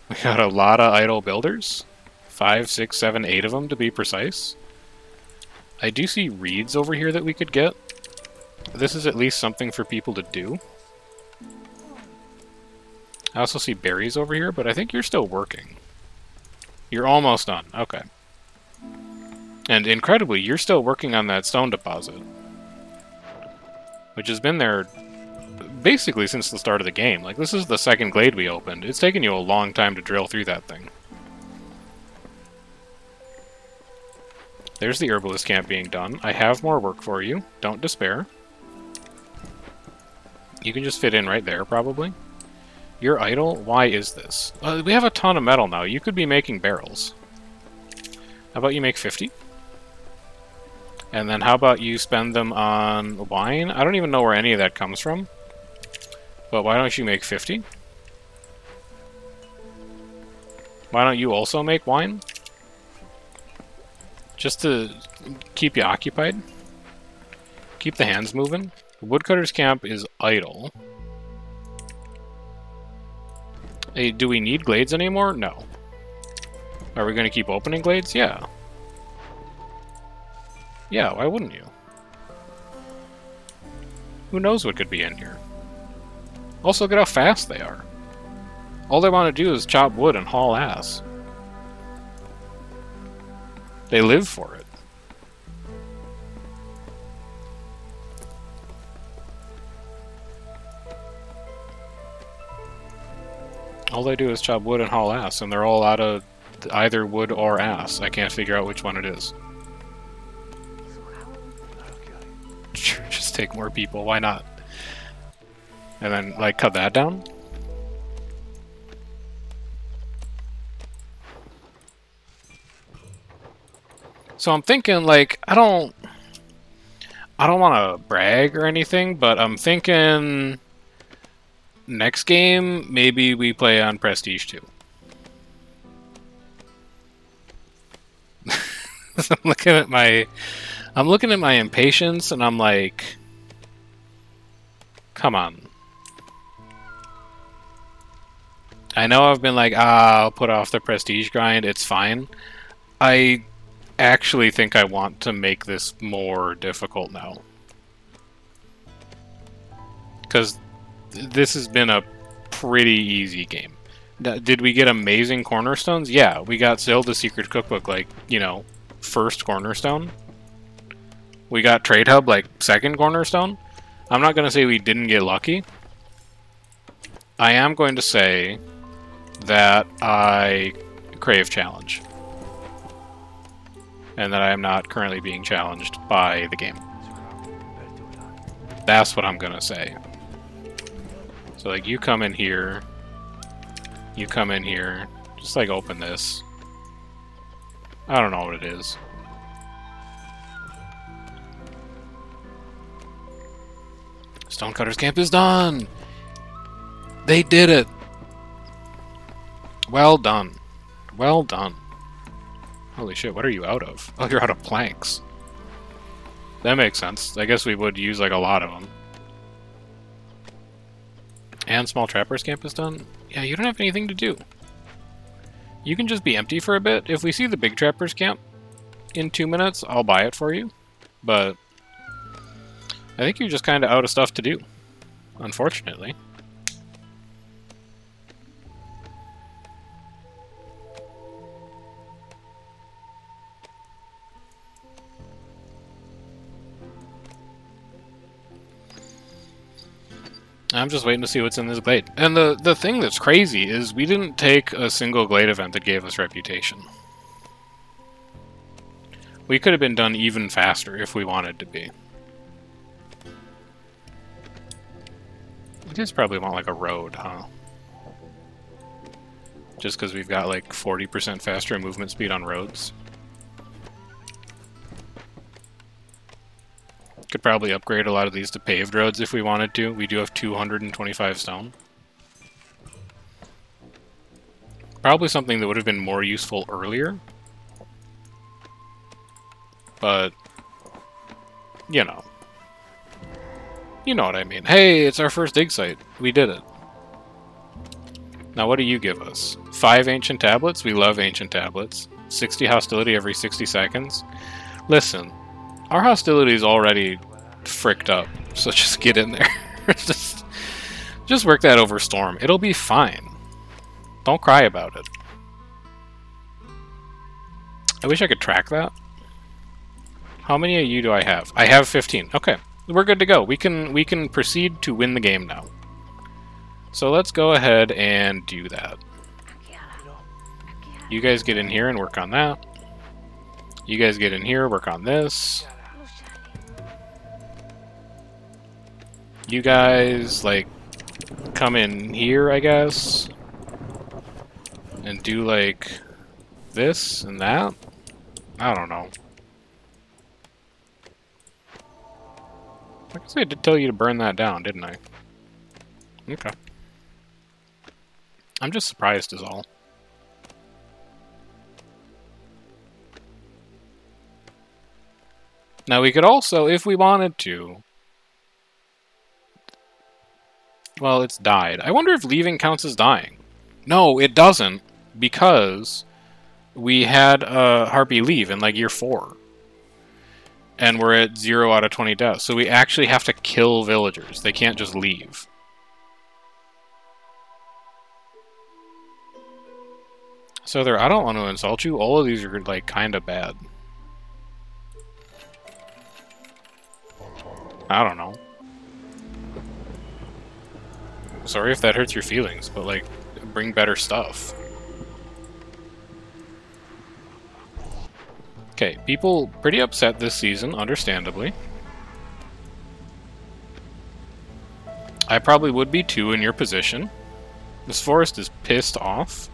We got a lot of idle builders. 5, 6, 7, 8 of them to be precise. I do see reeds over here that we could get. This is at least something for people to do. I also see berries over here, but I think you're still working. You're almost done. Okay. And incredibly, you're still working on that stone deposit, which has been there basically since the start of the game. Like, this is the second glade we opened. It's taken you a long time to drill through that thing. There's the herbalist camp being done. I have more work for you. Don't despair. You can just fit in right there, probably. You're idle? Why is this? We have a ton of metal now. You could be making barrels. How about you make 50? And then how about you spend them on wine? I don't even know where any of that comes from. But why don't you make 50? Why don't you also make wine? Just to keep you occupied. Keep the hands moving. The woodcutter's camp is idle. Hey, do we need glades anymore? No. Are we going to keep opening glades? Yeah. Yeah, why wouldn't you? Who knows what could be in here? Also, look at how fast they are. All they want to do is chop wood and haul ass. They live for it. All they do is chop wood and haul ass, and they're all out of either wood or ass. I can't figure out which one it is. Sure, just take more people, why not? And then, like, cut that down? So I'm thinking, like, I don't want to brag or anything, but I'm thinking next game, maybe we play on Prestige 2. I'm looking at my impatience, and I'm like, come on. I know I've been like, I'll put off the Prestige grind, it's fine. I actually think I want to make this more difficult now. Because this has been a pretty easy game. Did we get amazing cornerstones? Yeah, we got Zelda's Secret Cookbook, like, you know, first cornerstone. We got Trade Hub, like, second cornerstone. I'm not going to say we didn't get lucky. I am going to say that I crave challenge. And that I am not currently being challenged by the game. That's what I'm going to say. So, like, you come in here. You come in here. Just, like, open this. I don't know what it is. Stonecutter's camp is done! They did it! Well done. Well done. Holy shit, what are you out of? Oh, you're out of planks. That makes sense. I guess we would use, like, a lot of them. And Small Trapper's camp is done? Yeah, you don't have anything to do. You can just be empty for a bit. If we see the Big Trapper's camp in 2 minutes, I'll buy it for you. But I think you're just kind of out of stuff to do, unfortunately. I'm just waiting to see what's in this glade. And the thing that's crazy is we didn't take a single glade event that gave us reputation. We could have been done even faster if we wanted to be. We just probably want like a road, huh? Just because we've got like 40% faster movement speed on roads. Could probably upgrade a lot of these to paved roads if we wanted to. We do have 225 stone. Probably something that would have been more useful earlier. But, you know. You know what I mean. Hey, it's our first dig site. We did it. Now what do you give us? 5 ancient tablets? We love ancient tablets. 60 hostility every 60 seconds? Listen, our hostility is already fricked up, so just get in there. just work that over Storm. It'll be fine. Don't cry about it. I wish I could track that. How many of you do I have? I have 15. Okay, we're good to go. We can proceed to win the game now. So let's go ahead and do that. You guys get in here and work on that. You guys get in here, work on this. You guys, like, come in here, I guess. And do, like, this and that. I don't know. I guess I did tell you to burn that down, didn't I? Okay. I'm just surprised is all. Now we could also, if we wanted to... Well, it's died. I wonder if leaving counts as dying. No, it doesn't, because we had Harpy leave in, like, year 4. And we're at 0 out of 20 deaths. So we actually have to kill villagers. They can't just leave. So I don't want to insult you. All of these are, like, kind of bad. I don't know. Sorry if that hurts your feelings, but, like, bring better stuff. Okay, people pretty upset this season, understandably. I probably would be too in your position. This forest is pissed off.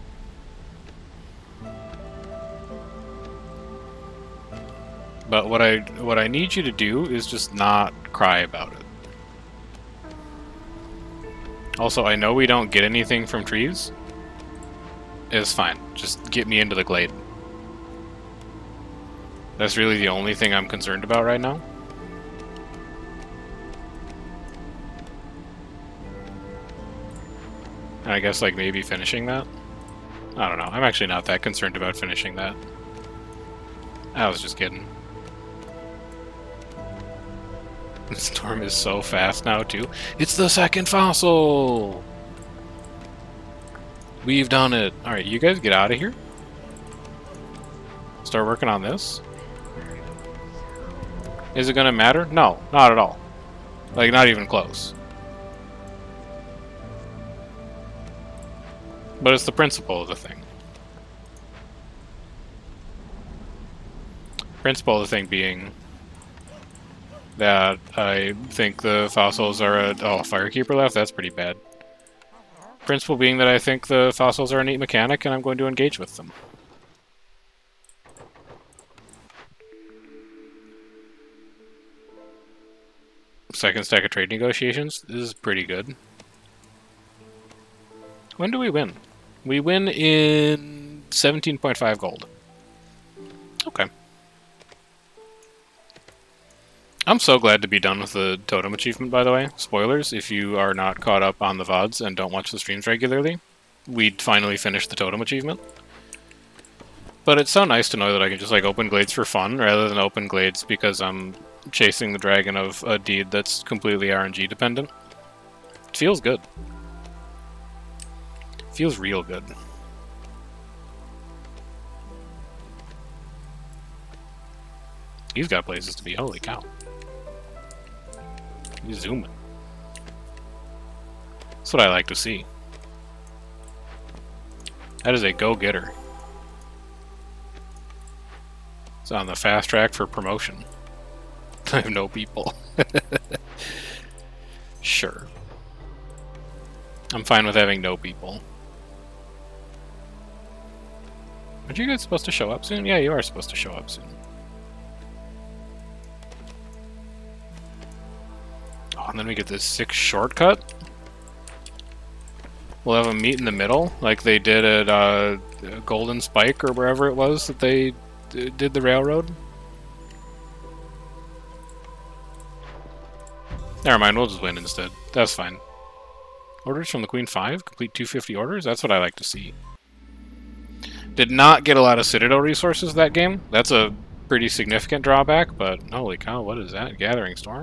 But what I need you to do is just not cry about it. Also, I know we don't get anything from trees. It's fine. Just get me into the glade. That's really the only thing I'm concerned about right now. And I guess, like, maybe finishing that? I don't know. I'm actually not that concerned about finishing that. I was just kidding. The storm is so fast now, too. It's the second fossil! We've done it. Alright, you guys get out of here. Start working on this. Is it gonna matter? No, not at all. Like, not even close. But it's the principle of the thing. Principle of the thing being that I think the fossils are a... Oh, Firekeeper left? That's pretty bad. Principle being that I think the fossils are a neat mechanic and I'm going to engage with them. Second stack of trade negotiations. This is pretty good. When do we win? We win in 17.5 gold. Okay. I'm so glad to be done with the totem achievement, by the way. Spoilers, if you are not caught up on the VODs and don't watch the streams regularly, we'd finally finished the totem achievement. But it's so nice to know that I can just, like, open glades for fun, rather than open glades because I'm chasing the dragon of a deed that's completely RNG dependent. It feels good. It feels real good. He's got places to be, holy cow. He's zooming. That's what I like to see. That is a go-getter. It's on the fast track for promotion. I have no people. Sure. I'm fine with having no people. Aren't you guys supposed to show up soon? Yeah, you are supposed to show up soon. Oh, and then we get this 6 shortcut. We'll have them meet in the middle, like they did at Golden Spike or wherever it was that they did the railroad. Never mind, we'll just win instead. That's fine. Orders from the Queen 5? Complete 250 orders? That's what I like to see. Did not get a lot of Citadel resources that game. That's a pretty significant drawback, but holy cow, what is that? Gathering Storm?